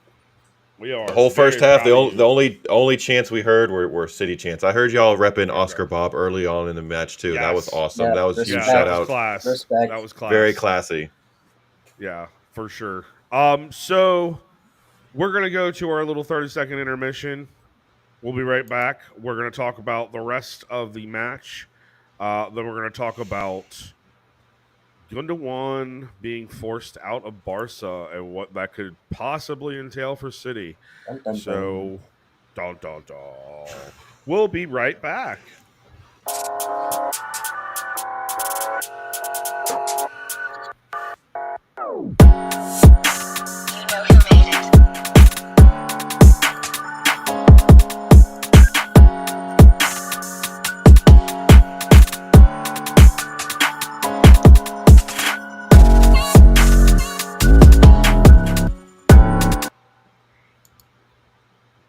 We are the whole first half. The only chants we heard were City chants. I heard y'all repping Oscar Bob early on in the match too. Yes. That was awesome. Yeah, that was huge. Shout out. Class. Respect. That was class. Very classy. Yeah, for sure. So we're gonna go to our little 30-second intermission. We'll be right back. We're gonna talk about the rest of the match. Then we're gonna talk about Gundogan being forced out of Barca and what that could possibly entail for City. Dun, dun, so, we'll be right back.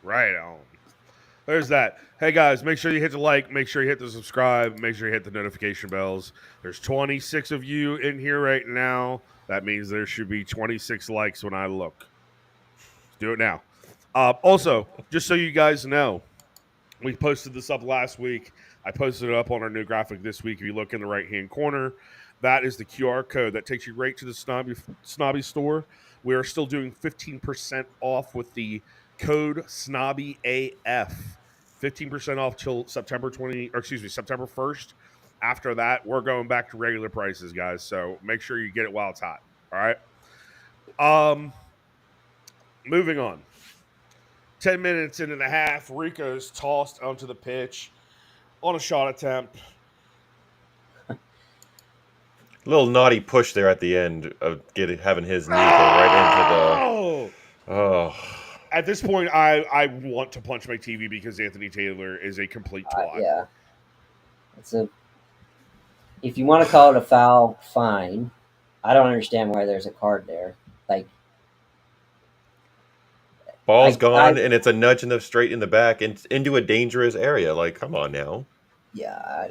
Right on. There's that. Hey, guys, make sure you hit the like. Make sure you hit the subscribe. Make sure you hit the notification bells. There's 26 of you in here right now. That means there should be 26 likes when I look. Let's do it now. Also, just so you guys know, we posted this up last week. I posted it up on our new graphic this week. If you look in the right-hand corner, that is the QR code that takes you right to the Snobby store. We are still doing 15% off with the code Snobby AF. 15% off till September 1st. After that, we're going back to regular prices, guys. So make sure you get it while it's hot. All right. Moving on. 10 minutes into the half, Rico's tossed onto the pitch on a shot attempt. A little naughty push there at the end of having his knee go right into the. Oh. At this point, I want to punch my TV because Anthony Taylor is a complete twat. Yeah. If you want to call it a foul, fine. I don't understand why there's a card there. Like, ball's gone, and it's a nudge straight in the back and into a dangerous area. Like, come on now. Yeah,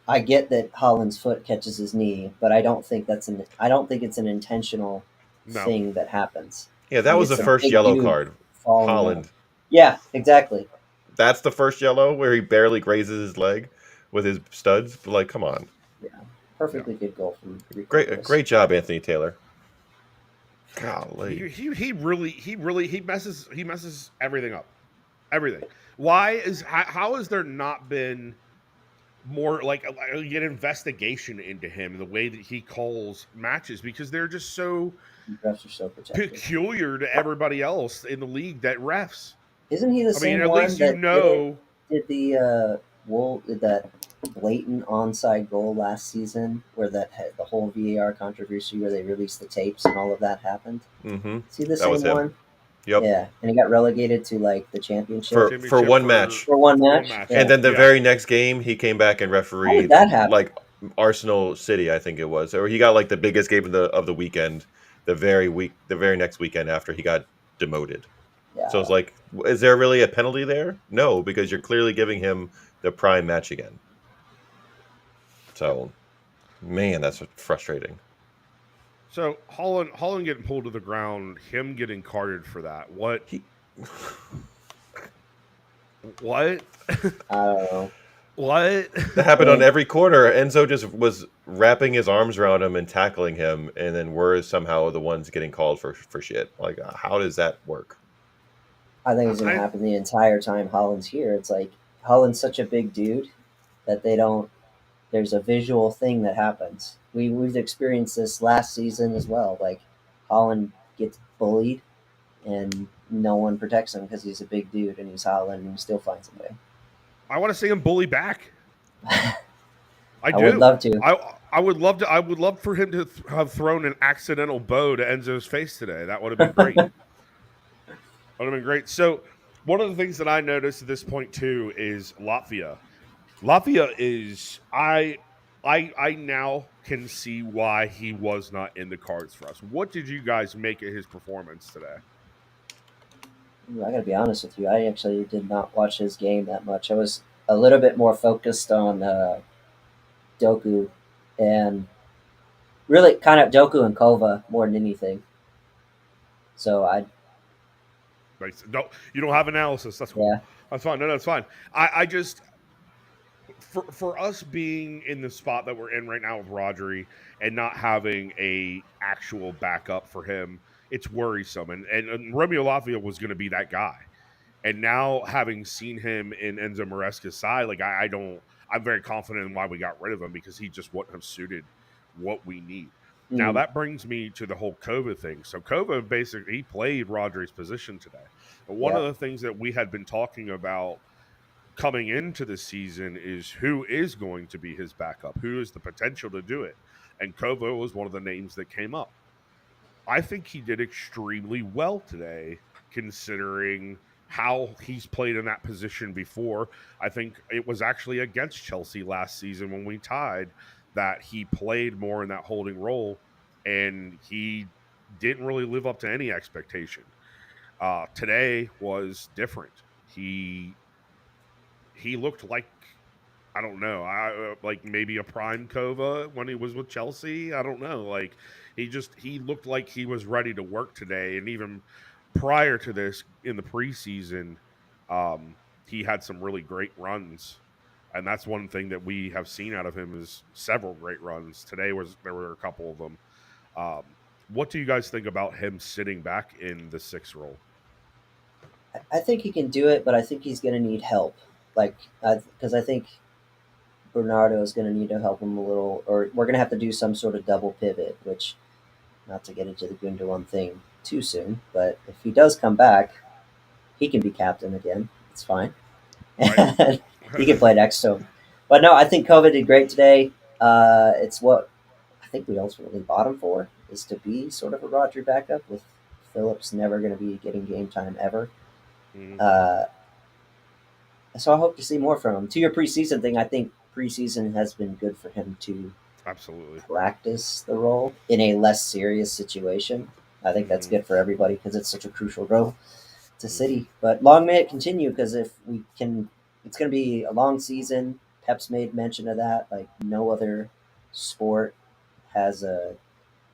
I get that Haaland's foot catches his knee, but I don't think it's an intentional thing that happens. Yeah, that was the first yellow card. Haaland. Yeah, exactly. That's the first yellow where he barely grazes his leg with his studs. But like, come on. Yeah, perfectly good goal from great job, Anthony Taylor. Golly, he messes everything up. Everything. Why is how has there not been more like an investigation into him and the way that he calls matches, because they're just so Refs are so protective. peculiar to everybody else in the league that refs. Isn't he the I mean, same at one least you that know. did that blatant onside goal last season, where that had the whole VAR controversy, where they released the tapes and all of that happened? Mm-hmm. Is he the That was same him. one? Yep. Yeah, and he got relegated to like the championship For one match. for one for one match. match. Yeah. And then the Yeah. very next game, he came back and How did refereed that happen? like Arsenal City, I think it was, or he got like the biggest game of the weekend, the very next weekend after he got demoted. So it's Yeah, like, is there really a penalty there? No, because you're clearly giving him the prime match again. So, man, that's frustrating. So Holland getting pulled to the ground, him getting carded for that. What? He, What? I don't know. What? that I happened on mean, every corner. Enzo just was wrapping his arms around him and tackling him, and then we're somehow the ones getting called for shit. Like, how does that work? I think it's going to I happen the entire time Holland's here. It's like Holland's such a big dude that they don't. There's a visual thing that happens. We've experienced this last season as well. Like Holland gets bullied and no one protects him because he's a big dude and he's Holland and he still finds a way. I want to see him bully back. I I would do. love to. I would love to. I would love for him to have thrown an accidental bow to Enzo's face today. That would have been great. That would have been great. So one of the things that I noticed at this point too is Latvia. Latvia is I now can see why he was not in the cards for us. What did you guys make of his performance today? I gotta be honest with you. I actually did not watch his game that much. I was a little bit more focused on Doku and really kind of Doku and Kova more than anything. So I Like, no, you don't have analysis. That's cool. yeah. That's fine. No, that's fine. I just for us being in the spot that we're in right now with Rodri and not having a actual backup for him, it's worrisome. And Romeo Lavia was going to be that guy. And now having seen him in Enzo Maresca's side, like I don't, I'm very confident in why we got rid of him, because he just wouldn't have suited what we need. Now Mm, that brings me to the whole Kova thing. So Kova basically he played Rodri's position today. But one of yeah. the things that we had been talking about coming into the season is who is going to be his backup, who has the potential to do it. And Kova was one of the names that came up. I think he did extremely well today, considering how he's played in that position before. I think it was actually against Chelsea last season when we tied that he played more in that holding role, and he didn't really live up to any expectation. Today was different. He looked like, I don't know, like maybe a prime Kova when he was with Chelsea. I don't know. Like he looked like he was ready to work today, and even prior to this in the preseason, he had some really great runs, and that's one thing that we have seen out of him is several great runs. Today was there were a couple of them. What do you guys think about him sitting back in the sixth role? I think he can do it, but I think he's gonna need help. Like, because I think Bernardo is gonna need to help him a little, or we're gonna have to do some sort of double pivot. Which, not to get into the Gundogan thing too soon, but if he does come back, he can be captain again. It's fine. Right. He can play next to him. But no, I think Kova did great today. It's what I think we ultimately bought him for, is to be sort of a Rodri backup, with Phillips never going to be getting game time ever. Mhm. Uh, so I hope to see more from him. To your preseason thing, I think preseason has been good for him to Absolutely. practice the role in a less serious situation. I think that's Hmm. good for everybody because it's such a crucial role to Hmm. City. But long may it continue, because if we can, it's going to be a long season. Pep's made mention of that. Like no other sport has a,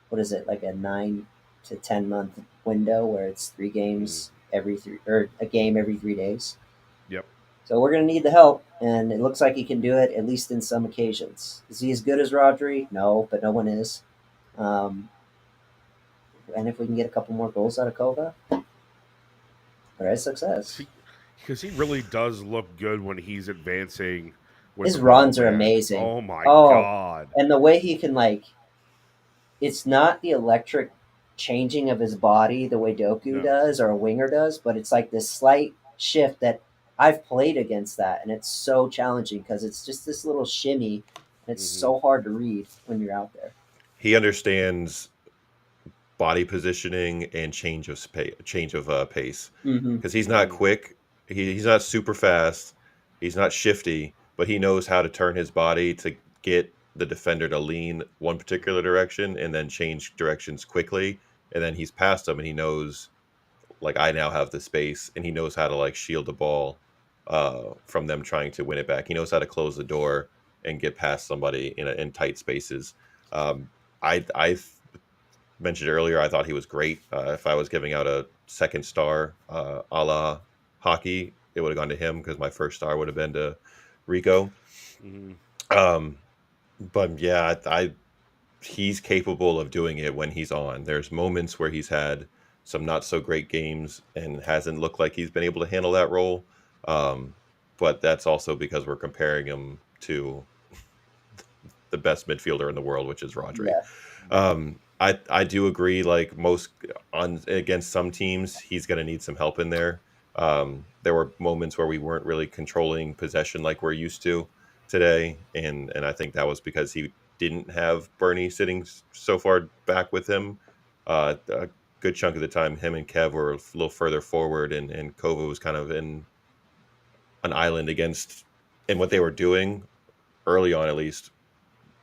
what is it, like a 9 to 10 month window where it's three Hmm. games every three, or a game every 3 days. Yep. So we're going to need the help, and it looks like he can do it at least in some occasions. Is he as good as Rodri? No, but no one is. Um, and if we can get a couple more goals out of Kova, all right, success. because he really does look good when he's advancing with the His ball, runs are man. amazing. Oh my Oh, god. and the way he can like, it's not the electric changing of his body the way Doku No. does or a winger does, but it's like this slight shift that I've played against that, and it's so challenging because it's just this little shimmy, and it's Hmm. so hard to read when you're out there. He understands body positioning and change of pace, Mm-hmm. because he's not Hmm. quick. He's not super fast. He's not shifty, but he knows how to turn his body to get the defender to lean one particular direction and then change directions quickly. And then he's past him, and he knows, like, I now have the space, and he knows how to like shield the ball from them trying to win it back. He knows how to close the door and get past somebody in tight spaces. Um, I mentioned earlier, I thought he was great. If I was giving out a second star, a la hockey, it would have gone to him, because my first star would have been to Rico. Hmm. Um, but yeah, he's capable of doing it when he's on. There's moments where he's had some not so great games and hasn't looked like he's been able to handle that role. Um, but that's also because we're comparing him to the best midfielder in the world, which is Rodri. Yeah, I do agree. Like, most on against some teams, he's going to need some help in there. There were moments where we weren't really controlling possession like we're used to today, and I think that was because he didn't have Bernie sitting so far back with him. A good chunk of the time, him and Kev were a little further forward, and Kova was kind of in an island against. And what they were doing early on, at least,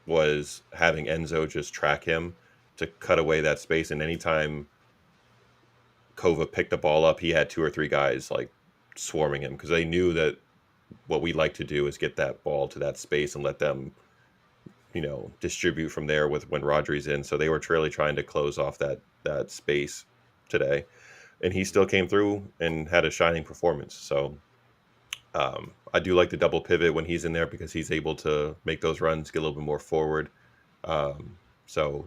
was having Enzo just track him to cut away that space. And anytime Kova picked the ball up, he had two or three guys like swarming him, because they knew that what we like to do is get that ball to that space and let them, distribute from there with when Rodri's in. So they were really trying to close off that space today, and he still came through and had a shining performance. So I do like the double pivot when he's in there, because he's able to make those runs, get a little bit more forward. So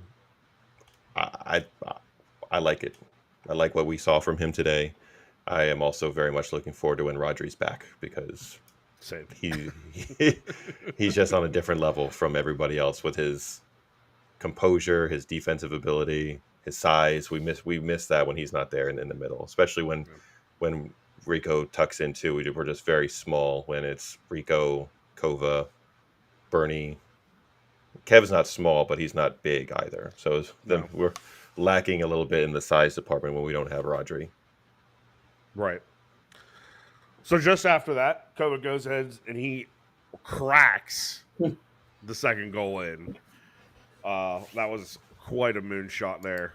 I I like it. I like what we saw from him today. I am also very much looking forward to when Rodri's back, because Same. he he's just on a different level from everybody else with his composure, his defensive ability, his size. We miss that when he's not there in the middle, especially Yeah. when Rico tucks in too. We're just very small when it's Rico, Kova, Bernie. Kev's not small, but he's not big either. So then No. we're lacking a little bit in the size department when we don't have Rodri. Right. So just after that, Kova goes ahead and he cracks the second goal in. That was quite a moonshot there.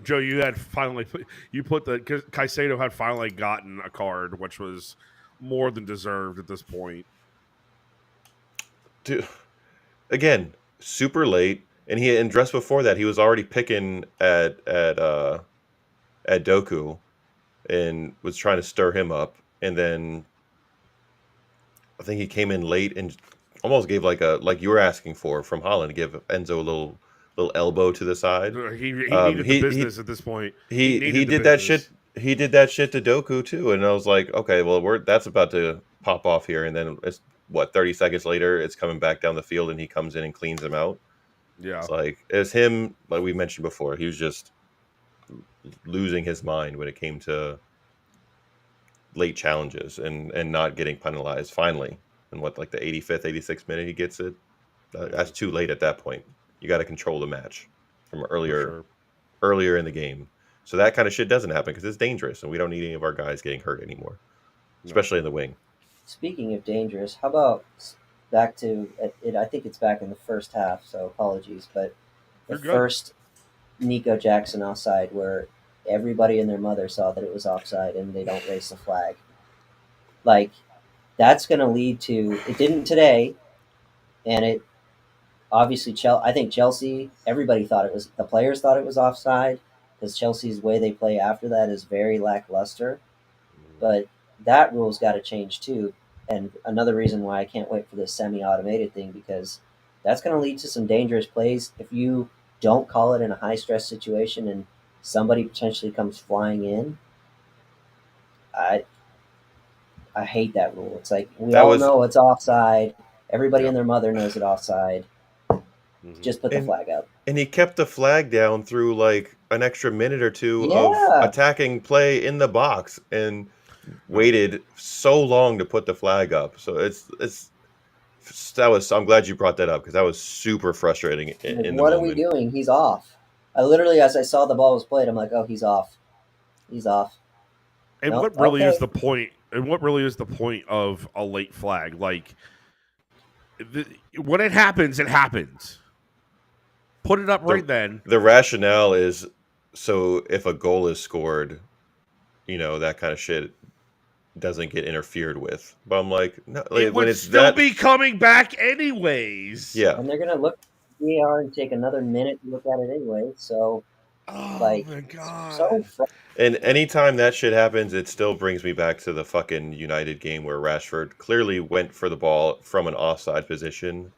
Joe, you had finally put the Caicedo had finally gotten a card, which was more than deserved at this point. Dude, again, super late, and just before that, he was already picking at Doku and was trying to stir him up, and then I think he came in late and almost gave like you were asking for from Holland, give Enzo a little elbow to the side. He needed the He he business at this point. He he needed the did that shit. business. He did that shit to Doku too, and I was like, okay, well, that's about to pop off here, and then it's what 30 seconds later, it's coming back down the field, and he comes in and cleans him out. Yeah, It's like, it's him, like we mentioned before. He was just losing his mind when it came to late challenges and not getting penalized finally. And what, like the 85th, 86th minute he gets it. That's too late at that point. You got to control the match from for earlier sure. earlier in the game. So that kind of shit doesn't happen, because it's dangerous, and we don't need any of our guys getting hurt anymore, No, especially in the wing. speaking of dangerous, how about back to it? I think it's back in the first half, so apologies, but the you're good. first Nico Jackson offside where everybody and their mother saw that it was offside and they don't raise the flag. Like, that's going to lead to it didn't today, and it obviously I think Chelsea. Everybody thought it was the players thought it was offside because Chelsea's way they play after that is very lackluster. But that rule's got to change too. And another reason why I can't wait for this semi-automated thing, because that's going to lead to some dangerous plays if you don't call it in a high stress situation and somebody potentially comes flying in. I I hate that rule. It's like we That all was know it's offside. Everybody Yep. and their mother knows it offside. Mhm. Just put the and flag up. and he kept the flag down through like an extra minute or two of Yeah, attacking play in the box and No. waited so long to put the flag up. So it's that was I'm glad you brought that up because that was super frustrating like in the what are we moment. doing? He's off. I literally, as I saw the ball was played, I'm like, oh, he's off. He's off. And Nope. what really is Okay. the point? And what really is the point of a late flag? Like, when it happens, it happens. Put it up The right then. the rationale is so if a goal is scored, that kind of shit doesn't get interfered with. But I'm like, no, It like, when would it's still that, be coming back anyways. yeah. And they're gonna look at VAR and take another minute to look at it anyway. So Oh like, my it's god. so frustrating. And anytime that shit happens, it still brings me back to the fucking United game where Rashford clearly went for the ball from an offside position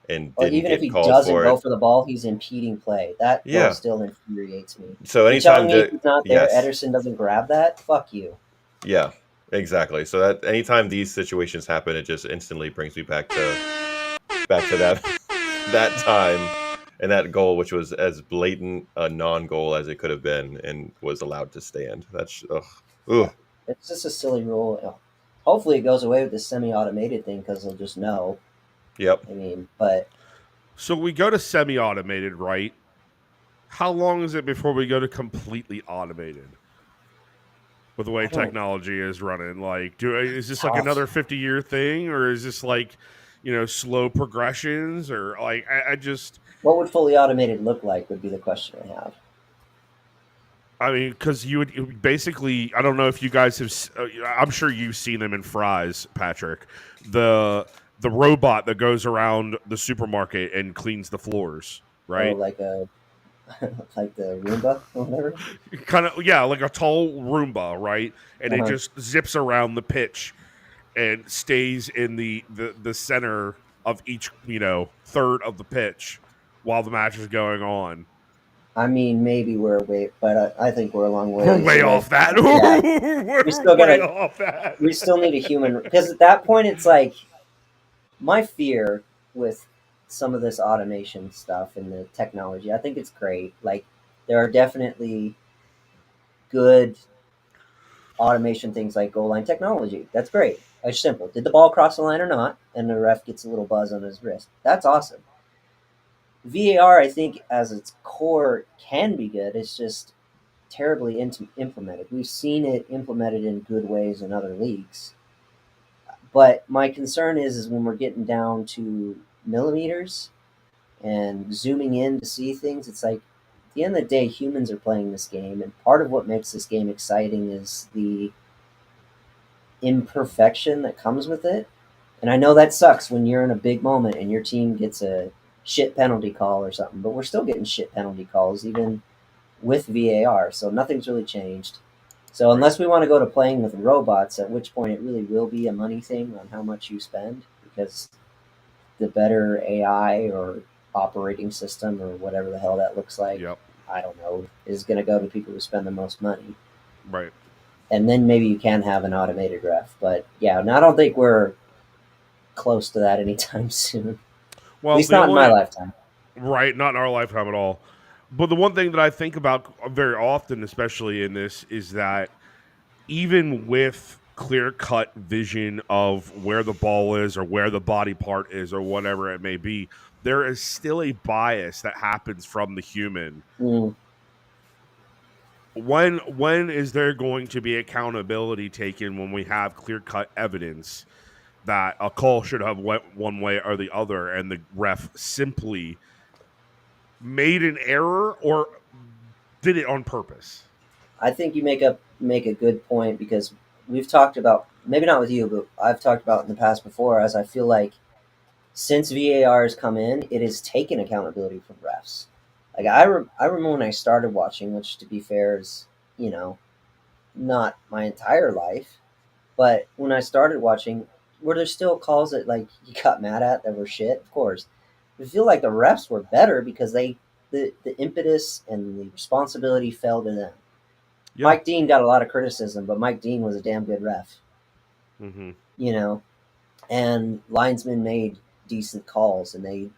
and Or didn't even if get he called doesn't for go it. for the ball, he's impeding play. That goal Yeah. still infuriates me. So You're telling anytime me if that, he's not there, yes, Ederson doesn't grab that? Fuck you. yeah, exactly. So that anytime these situations happen, it just instantly brings me back to that that time and that goal, which was as blatant a non-goal as it could have been and was allowed to stand. That's ugh. Yeah. Ugh. It's just a silly rule. Hopefully it goes away with this semi-automated thing because they'll just know. Yep. I mean, but So we go to semi-automated, right? How long is it before we go to completely automated? With the way I don't. technology is running, like, is It's this like tough. another 50-year thing, or is this like, slow progressions, or like, I just, What would fully automated look like would be the question I have. I mean, because you would basically, I don't know if you guys have, I'm sure you've seen them in Fry's, Patrick, the the robot that goes around the supermarket and cleans the floors, Oh, right? like a like the Roomba or whatever. Kind of, yeah, like a tall Roomba, right? And it Uh-huh. just zips around the pitch and stays in the center of each, third of the pitch while the match is going on. I mean, maybe we're way, but I think we're a long We're ways way away off from that. that. Yeah, we We're still way gotta. off that. We still need a human because at that point it's like my fear with some of this automation stuff and the technology. I think it's great. Like there are definitely good automation things like goal line technology. That's great. It's simple. Did the ball cross the line or not? And the ref gets a little buzz on his wrist. That's awesome. VAR, I think, as its core, can be good. It's just terribly implemented. We've seen it implemented in good ways in other leagues. But my concern is when we're getting down to millimeters and zooming in to see things, it's like at the end of the day, humans are playing this game, and part of what makes this game exciting is the imperfection that comes with it. And I know that sucks when you're in a big moment and your team gets a shit penalty call or something, but we're still getting shit penalty calls even with VAR, so nothing's really changed. So Right. unless we want to go to playing with robots, at which point it really will be a money thing on how much you spend, because the better AI or operating system or whatever the hell that looks like, Yep. I don't know, is going to go to people who spend the most money. Right. And then maybe you can have an automated ref. But yeah, I don't think we're close to that anytime soon. At Well, least the not in my only lifetime. right, not in our lifetime at all. But the one thing that I think about very often, especially in this, is that even with clear cut vision of where the ball is or where the body part is or whatever it may be, there is still a bias that happens from the human. Mm, When is there going to be accountability taken when we have clear cut evidence that a call should have went one way or the other and the ref simply made an error or did it on purpose? I think you make a good point because we've talked about, maybe not with you, but I've talked about in the past before, as I feel like since VAR has come in, it has taken accountability from refs. Like I remember when I started watching, which to be fair is, you know, not my entire life, but when I started watching, were there still calls that like you got mad at that were shit? Of course. I feel like the refs were better because the impetus and the responsibility fell to them. Yeah. Mike Dean got a lot of criticism, but Mike Dean was a damn good ref. Mm-hmm. you know, and linesmen made decent calls, and they,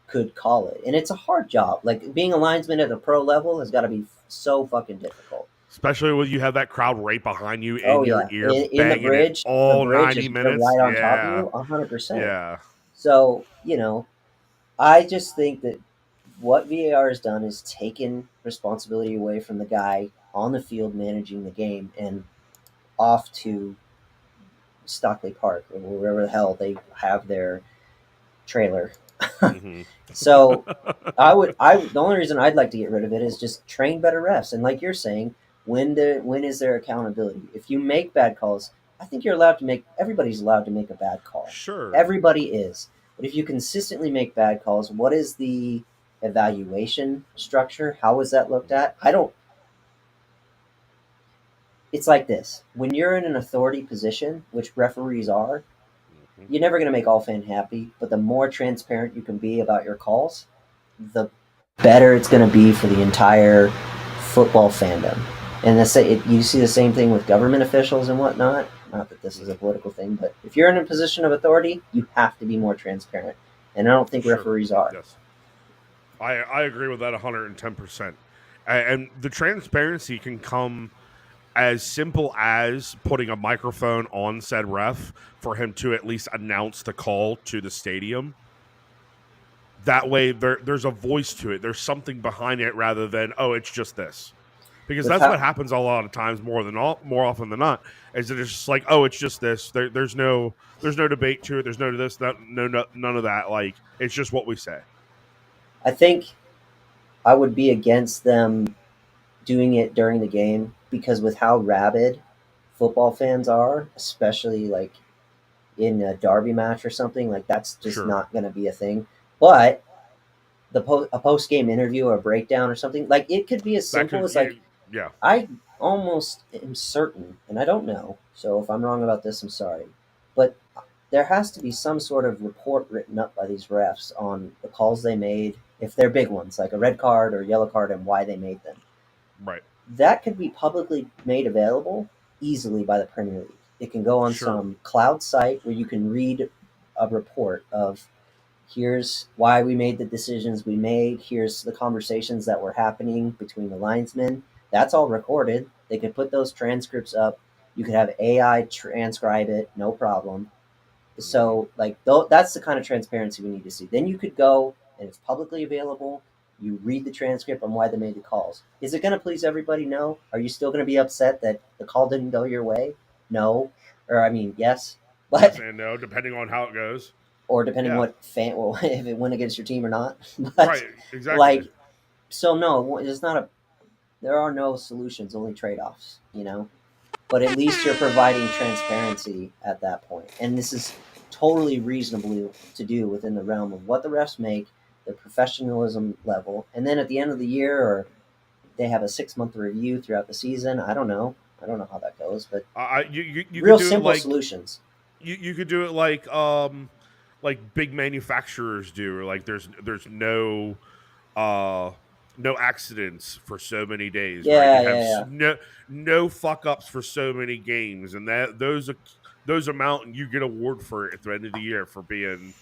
could call it. And it's a hard job. Like being a linesman at a pro level has got to be so fucking difficult. Especially when you have that crowd right behind you Oh in your yeah, ear, in banging it the all bridge 90 is they're minutes. right on top of Yeah. you, 100%. Yeah. So I just think that what VAR has done is taken responsibility away from the guy on the field managing the game and off to Stockley Park or wherever the hell they have their trailer. Mm-hmm. So the only reason I'd like to get rid of it is just train better refs. And like you're saying, when is there accountability? If you make bad calls, I think everybody's allowed to make a bad call. Sure. Everybody is. But if you consistently make bad calls, what is the evaluation structure? How is that looked at? I don't It's like this. When you're in an authority position, which referees are, Mm-hmm. you're never going to make all fan happy, but the more transparent you can be about your calls, the better it's going to be for the entire football fandom. And you see the same thing with government officials and whatnot. Not that this is a political thing, but if you're in a position of authority, you have to be more transparent. And I don't think Sure. referees are. Yes. I agree with that 110%. And the transparency can come as simple as putting a microphone on said ref for him to at least announce the call to the stadium. That way there's a voice to it. There's something behind it rather than, oh, it's just this. Because With that's how, what happens a lot of times more often than not, is that it's just like, oh, it's just this. There's no debate to it. There's no this, that, none of that. Like, it's just what we say. I think I would be against them doing it during the game because with how rabid football fans are, especially like in a derby match or something, like that's just Sure. not going to be a thing. But a post game interview or a breakdown or something, like it could be as That simple could, as like yeah. I almost am certain, and I don't know. So if I'm wrong about this, I'm sorry. But there has to be some sort of report written up by these refs on the calls they made, if they're big ones, like a red card or yellow card, and why they made them. Right. That could be publicly made available easily by the Premier League. It can go on Sure. some cloud site where you can read a report of here's why we made the decisions we made, here's the conversations that were happening between the linesmen. That's all recorded. They could put those transcripts up. You could have AI transcribe it, no problem. Mm-hmm. So, like, that's the kind of transparency we need to see. Then you could go and it's publicly available. You read the transcript on why they made the calls. Is it going to please everybody? No. Are you still going to be upset that the call didn't go your way? No. Or, I mean, yes. Yes But, and no, depending on how it goes. or depending Yeah. what well, if it went against your team or not. But, Right. Exactly. like, so no, it's not there are no solutions, only trade offs, But at least you're providing transparency at that point. And this is totally reasonable to do within the realm of what the refs make, the professionalism level, and then at the end of the year, or they have a 6 month review throughout the season. I don't know. I don't know how that goes, but You could real do it simple like solutions. you could do it like big manufacturers do, or like there's uh no accidents for so many days, right? Yeah, You have yeah, yeah. no fuck ups for so many games, and those amount, and you get award for it at the end of the year for being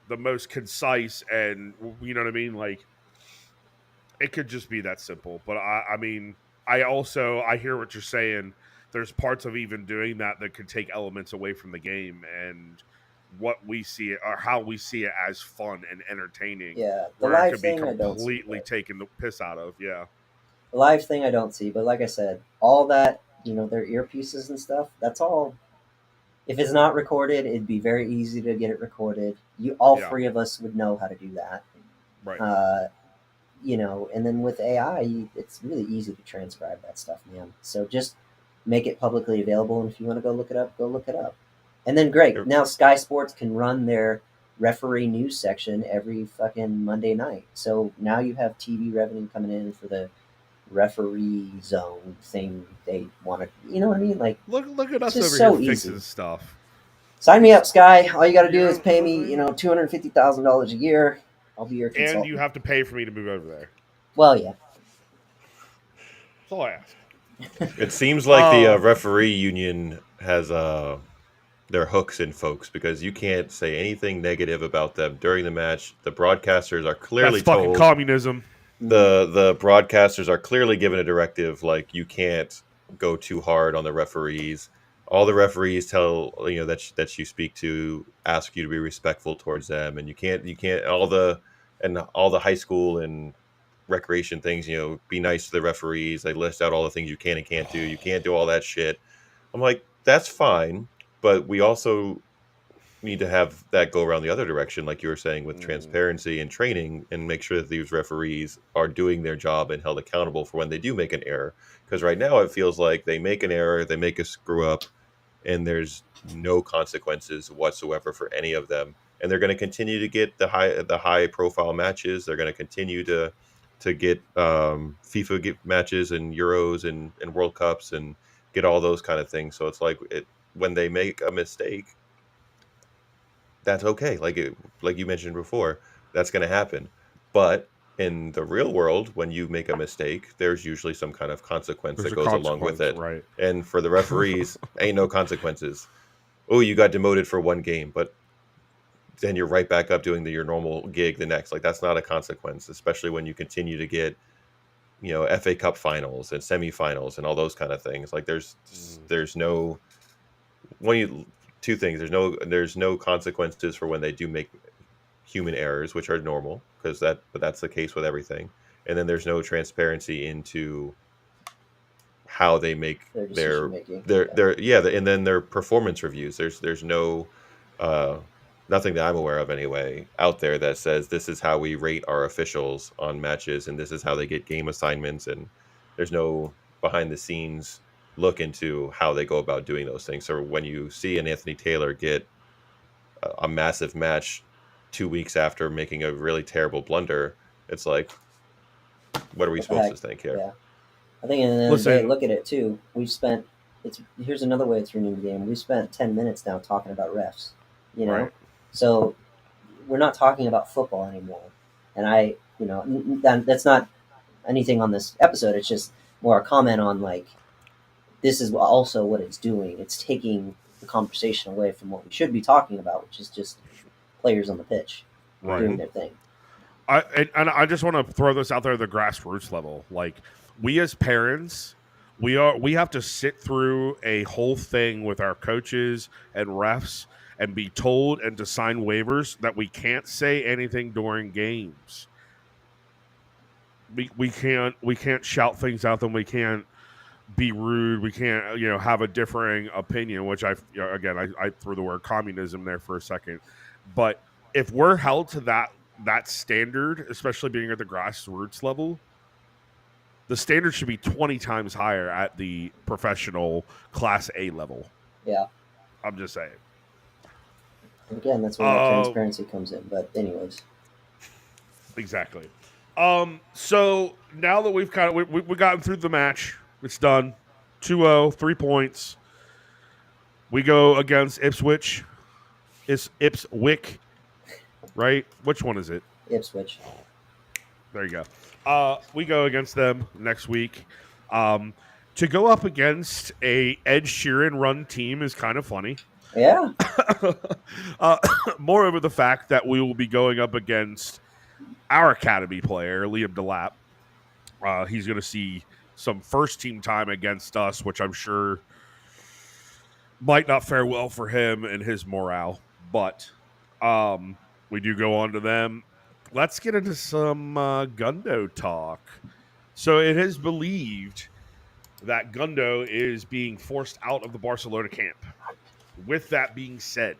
the most concise, and you know what I mean. Like, it could just be that simple. But I mean, I hear what you're saying. There's parts of even doing that that could take elements away from the game and what we see it, or how we see it as fun and entertaining, Yeah, the where it live could be thing I don't see, completely but taken the piss out of. Yeah. the live thing I don't see. But like I said, all that their earpieces and stuff. That's all. If it's not recorded, it'd be very easy to get it recorded. All Yeah. three of us would know how to do that. Right. Uh, and then with AI, it's really easy to transcribe that stuff, man. So just make it publicly available, and if you want to go look it up, go look it up. And then great, Yep. now Sky Sports can run their referee news section every fucking Monday night. So now you have TV revenue coming in for the referee zone thing they want to. You know what I mean? Like Look at it's us just over here so easy. fixing stuff. Sign me up, Sky. All you got to You do is know pay what I'm me, saying? $250,000 a year. I'll be your And you consultant. have to pay for me to move over there. Well, yeah. That's all I ask. It seems like the Um, referee union has their hooks in folks because you can't say anything negative about them during the match. The broadcasters are That's clearly fucking told communism. the broadcasters are clearly given a directive like you can't go too hard on the referees. All the referees tell that you speak to ask you to be respectful towards them, and you can't all the high school and recreation things, be nice to the referees. They list out all the things you can and can't do. You can't do all that shit. I'm like, that's fine, but we also need to have that go around the other direction, like you were saying, with transparency and training, and make sure that these referees are doing their job and held accountable for when they do make an error. Because right now it feels like they make an error, they make a screw up, and there's no consequences whatsoever for any of them. And they're going to continue to get the high profile matches. They're going to continue to get matches and Euros and World Cups and get all those kind of things. So it's like when they make a mistake, that's okay. Like you mentioned before, that's going to happen. But in the real world, when you make a mistake, there's usually some kind of consequence There's that a goes along with consequence, it. right? And for the referees, ain't no consequences. Oh, you got demoted for one game, but then you're right back up doing your normal gig the next. Like that's not a consequence, especially when you continue to get FA Cup finals and semifinals and all those kind of things. Like there's no when you two things. There's no consequences for when they do make human errors, which are normal but that's the case with everything. And then there's no transparency into how they make Their decision making. and then their performance reviews. There's no uh nothing that I'm aware of anyway out there that says this is how we rate our officials on matches and this is how they get game assignments, and there's no behind the scenes look into how they go about doing those things. So when you see an Anthony Taylor get a massive match 2 weeks after making a really terrible blunder, it's like, what are we What the supposed heck? to think here? Yeah. I think at the end of the day, Listen, look at it too. We've spent here's another way it's ruining the game. We spent 10 minutes now talking about refs. You know, right? so we're not talking about football anymore. And that's not anything on this episode. It's just more a comment on like this is also what it's doing. It's taking the conversation away from what we should be talking about, which is just players on the pitch Right. doing their thing. And I just want to throw this out there at the grassroots level. Like we as parents, we have to sit through a whole thing with our coaches and refs and be told and to sign waivers that we can't say anything during games. We can't shout things out them. We can't be rude. We can't have a differing opinion. Which I threw the word communism there for a second, but if we're held to that standard, especially being at the grassroots level, the standard should be 20 times higher at the professional Class A level. Yeah. I'm just saying. And again, that's where that transparency comes in. But anyways, exactly. So now that we've kind of we gotten through the match, it's done. 2-0, 3 points. We go against Ipswich. It's Ipswich, right? Which one is it? Ipswich. There you go. We go against them next week. To go up against a Ed Sheeran run team is kind of funny. Yeah. Moreover, the fact that we will be going up against our academy player, Liam Delap. He's going to see some first team time against us, which I'm sure might not fare well for him and his morale. But we do go on to them. Let's get into some Gundo talk. So it is believed that Gundo is being forced out of the Barcelona camp. With that being said,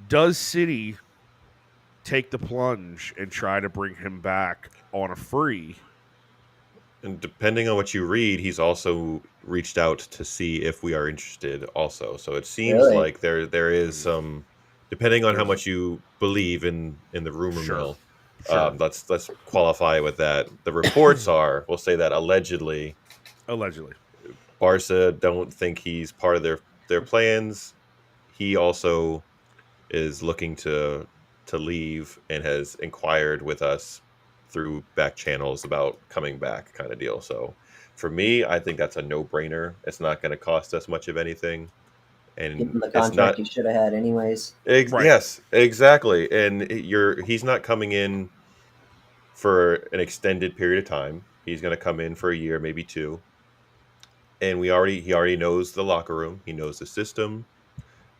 does City take the plunge and try to bring him back on a free? And depending on what you read, he's also reached out to see if we are interested also. So it seems Really? like there is some, depending on how much you believe in the rumor mill. Sure. Let's qualify with that. The reports are, we'll say that allegedly, Barca don't think he's part of their plans. He also is looking to leave and has inquired with us through back channels about coming back, kind of deal. So For me, I think that's a no-brainer. It's not going to cost us much of anything, Give and him the it's contract not. he should have had anyways. Right. Yes, exactly. And he's not coming in for an extended period of time. He's going to come in for a year, maybe two. And he already knows the locker room. He knows the system.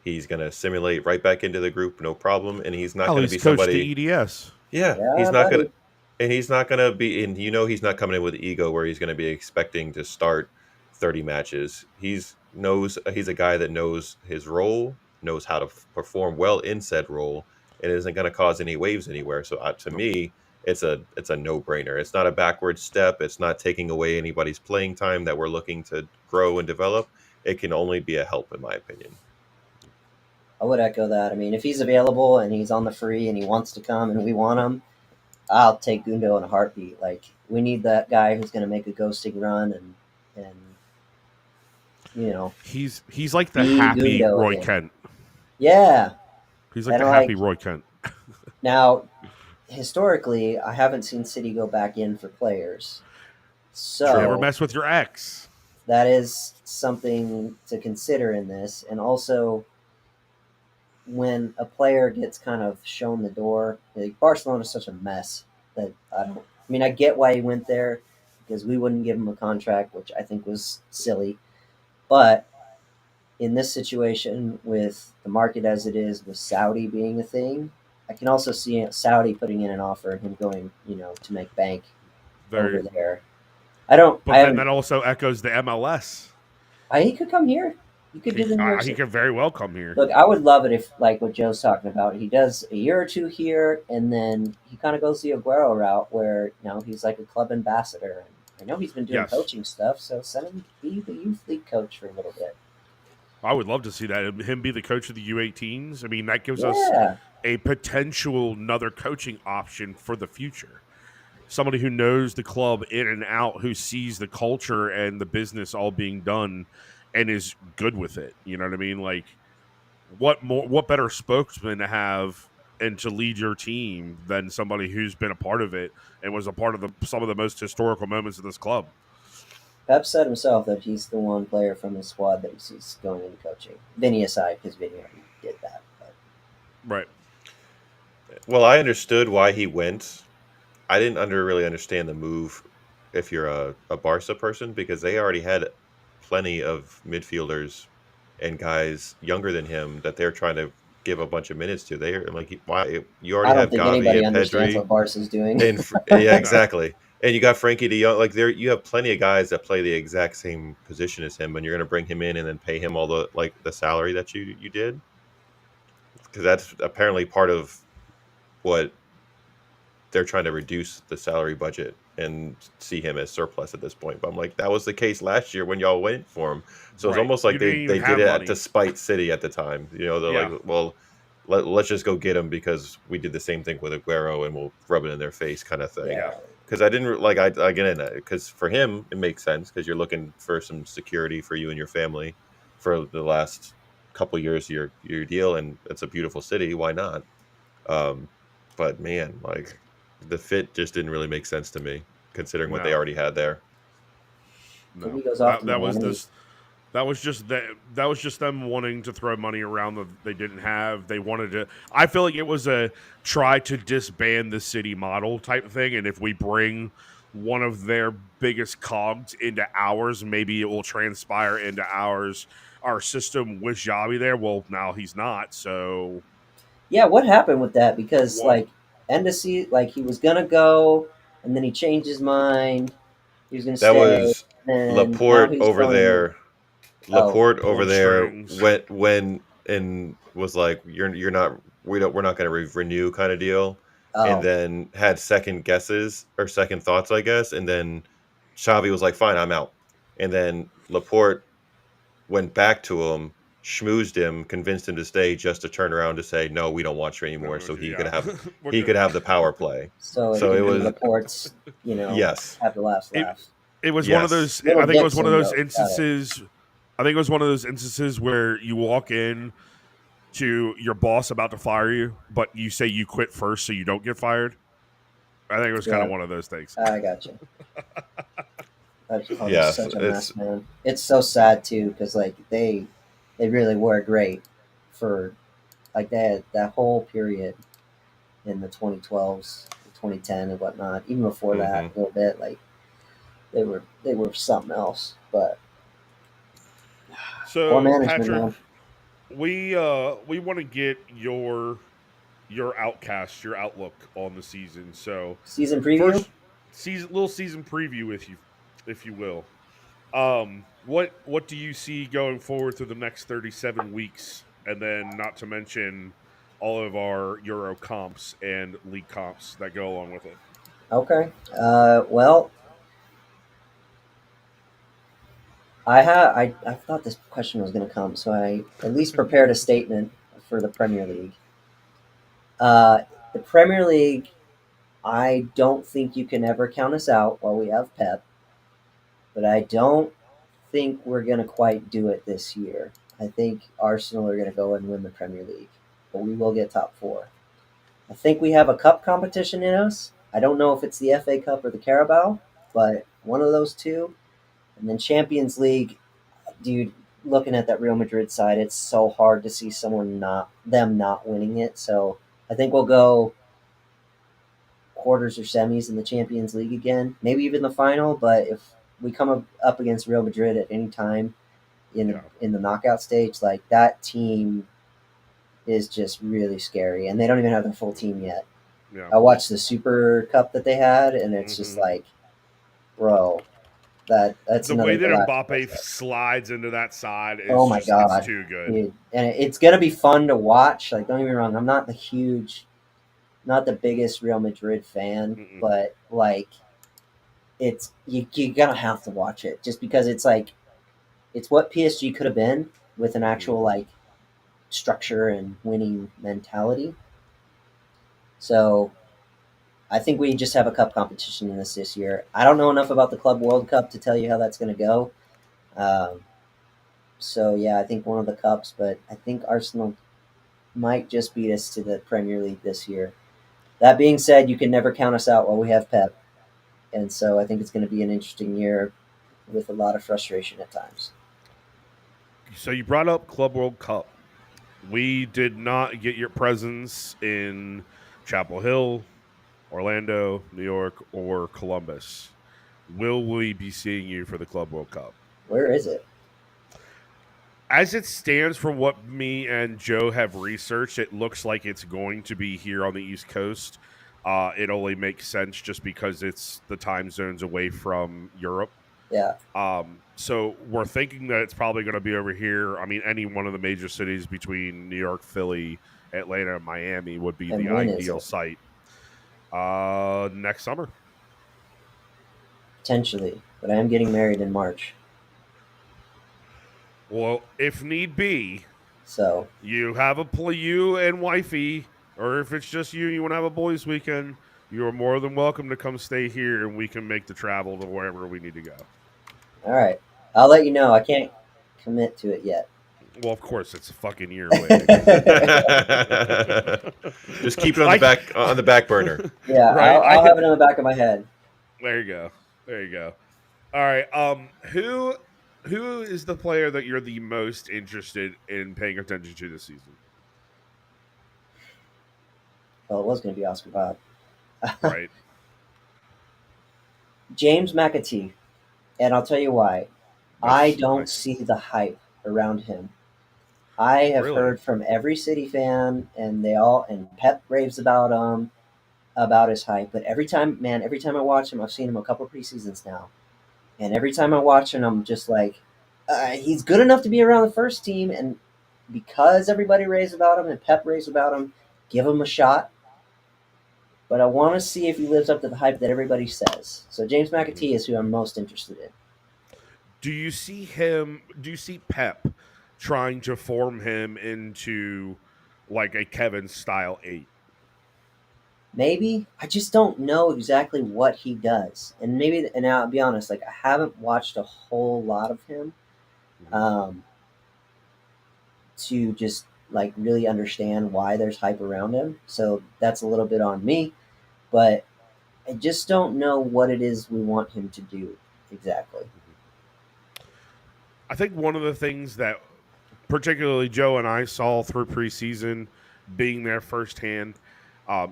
He's going to simulate right back into the group, no problem. And he's not Hell, going to he's be coached the somebody. EDS. Yeah, he's Yeah, not going buddy. to. And he's not going to be, and he's not coming in with ego where he's going to be expecting to start 30 matches. He's a guy that knows his role, knows how to perform well in said role, and isn't going to cause any waves anywhere. So to Nope. me, it's a no brainer. It's not a backward step. It's not taking away anybody's playing time that we're looking to grow and develop. It can only be a help, in my opinion. I would echo that. I mean, if he's available and he's on the free and he wants to come and we want him, I'll take Gundo in a heartbeat. Like, we need that guy who's going to make a ghosting run and you know, He's like the be happy Gundo Roy again. Kent. Yeah. He's like And the like, happy Roy Kent. now, historically, I haven't seen City go back in for players. So Never mess with your ex. that is something to consider in this. And also, when a player gets kind of shown the door, like Barcelona's such a mess that I don't. I mean, I get why he went there because we wouldn't give him a contract, which I think was silly. But in this situation, with the market as it is, with Saudi being a thing, I can also see Saudi putting in an offer and him going, to make bank over there. I don't. But I then haven't. that also echoes the MLS. He could come here. He could do the New York He City. could very well come here. Look, I would love it if, like what Joe's talking about, he does a year or two here, and then he kind of goes the Aguero route, where he's like a club ambassador. And I know he's been doing Yes. coaching stuff, so send him be the youth league coach for a little bit. I would love to see that. Him be the coach of the U18s. I mean, that gives us Yeah, a potential another coaching option for the future. Somebody who knows the club in and out, who sees the culture and the business all being done and is good with it. You know what I mean? Like, what better spokesman to have and to lead your team than somebody who's been a part of it and was a part of some of the most historical moments of this club? Pep said himself that he's the one player from his squad that he sees going into coaching. Vinny aside, because Vinny already did that. But. Right. Well, I understood why he went. I didn't really understand the move if you're a Barca person, because they already had plenty of midfielders and guys younger than him that they're trying to give a bunch of minutes to. They're like, why you already I don't have think Gavi anybody and understands Pedri what Barca's doing. and yeah, exactly. And you got Frankie De Jong. Like you have plenty of guys that play the exact same position as him, and you're going to bring him in and then pay him all the salary that you did, because that's apparently part of what they're trying to reduce the salary budget and see him as surplus at this point. But I'm like, that was the case last year when y'all went for him. So it's Right. almost You like didn't they even did have it money. to spite City at the time. They're Yeah. like, well, let's just go get him because we did the same thing with Aguero and we'll rub it in their face kind of thing. Yeah. Because I didn't like I get in that, because for him it makes sense because you're looking for some security for you and your family for the last couple years of your deal, and it's a beautiful city. Why not? But man, like the fit just didn't really make sense to me considering what they No. already had there. No. He goes off to That was Miami. this. That was just them wanting to throw money around that they didn't have. They wanted to. I feel like it was a try to disband the city model type thing. And if we bring one of their biggest cogs into ours, maybe it will transpire into ours. Our system with Xavi there. Well, now he's not. So Yeah, what happened with that? Because What? Endesi, he was gonna go, and then he changed his mind. He was gonna That stay, was and now Laporte he's over going. there. Oh, Laporte over pulling there strings. went and was like, you're not we're not going to renew kind of deal, and oh, then had second guesses or second thoughts, I guess, and then Xavi was like, fine, I'm out, and then Laporte went back to him, schmoozed him, convinced him to stay, just to turn around to say, no, we don't want you anymore, so he could have We're he good. could have the power play. so it So could it be was Laporte's, yes, have the last It- laugh. It was one of yes. those. Little I think it was Dixon, one of those though. Got it. instances. I think it was one of those instances where you walk in to your boss about to fire you, but you say you quit first so you don't get fired. I think it was kind Yeah. of one of those things. I gotcha. That club is Yes, such a it's mess, man. It's so sad too because like they really were great for like they had that whole period in the 2012s, 2010 and whatnot. Even before that, hmm a little bit like they were something else. But poor So, management, Patrick, man. we want to get your outcast, your outlook on the season. So, Season preview. first season preview with you, if you will. What do you see going forward through the next 37 weeks, and then not to mention all of our Euro comps and league comps that go along with it. Okay. Well, I thought this question was going to come, so I at least prepared a statement for the Premier League. Uh, the Premier League, I don't think you can ever count us out while we have Pep, but I don't think we're going to quite do it this year. I think Arsenal are going to go and win the Premier League, but we will get top four. I think we have a cup competition in us. I don't know if it's the FA Cup or the Carabao, but one of those two. And then Champions League, dude, looking at that Real Madrid side, it's so hard to see someone not winning it. So I think we'll go quarters or semis in the Champions League again, maybe even the final. But if we come up against Real Madrid at any time Yeah, in the knockout stage, like that team is just really scary, and they don't even have their full team yet. yeah. I watched the Super Cup that they had, and it's just hmm like, bro, that's The way another that galactic Mbappe upset. slides into that side Oh is my just it's god, too good. dude! And it's gonna be fun to watch. Like, don't get me wrong, I'm not the biggest Real Madrid fan, Mm-mm. but like, it's you gonna have to watch it just because it's like it's what PSG could have been with an hmm actual like structure and winning mentality. So I think we just have a cup competition in this year. I don't know enough about the Club World Cup to tell you how that's going to go. Um, so yeah, I think one of the cups, but I think Arsenal might just beat us to the Premier League this year. That being said, you can never count us out while we have Pep, and so I think it's going to be an interesting year with a lot of frustration at times. So you brought up Club World Cup. We did not get your presence in Chapel Hill, Orlando, New York, or Columbus. Will we be seeing you for the Club World Cup? Where is it? As it stands, from what me and Joe have researched, it looks like it's going to be here on the East Coast. It only makes sense just because it's the time zones away from Europe. Yeah, So we're thinking that it's probably going to be over here. I mean, any one of the major cities between New York, Philly, Atlanta, and Miami would be and the when is ideal it? site. Next summer. Potentially, but I am getting married in March, Well, if need be, so you have you and wifey, or if it's just you want to have a boys' weekend, you are more than welcome to come stay here, and we can make the travel to wherever we need to go. all right. I'll let you know. I can't commit to it yet. Well, of course, it's a fucking year away. just keep it on the I back burner. Yeah, right. I'll have it in the back of my head. There you go. There you go. All right. Who is the player that you're the most interested in paying attention to this season? Well, it was going to be Oscar Bob. Right. James McAtee, and I'll tell you why. I Nice. don't Nice. see the hype around him. I have Really. heard from every City fan, and Pep raves about his hype. But every time I watch him, I've seen him a couple preseasons now, and every time I watch him, I'm just like, he's good enough to be around the first team, and because everybody raves about him and Pep raves about him, give him a shot. But I want to see if he lives up to the hype that everybody says. So James hmm McAtee is who I'm most interested in. Do you see him? Do you see Pep trying to form him into like a Kevin style eight? Maybe I just don't know exactly what he does, and maybe and I'll be honest, like I haven't watched a whole lot of him hmm um, to just like really understand why there's hype around him. So that's a little bit on me, but I just don't know what it is we want him to do. exactly. I think one of the things that particularly Joe and I saw through preseason, being there firsthand,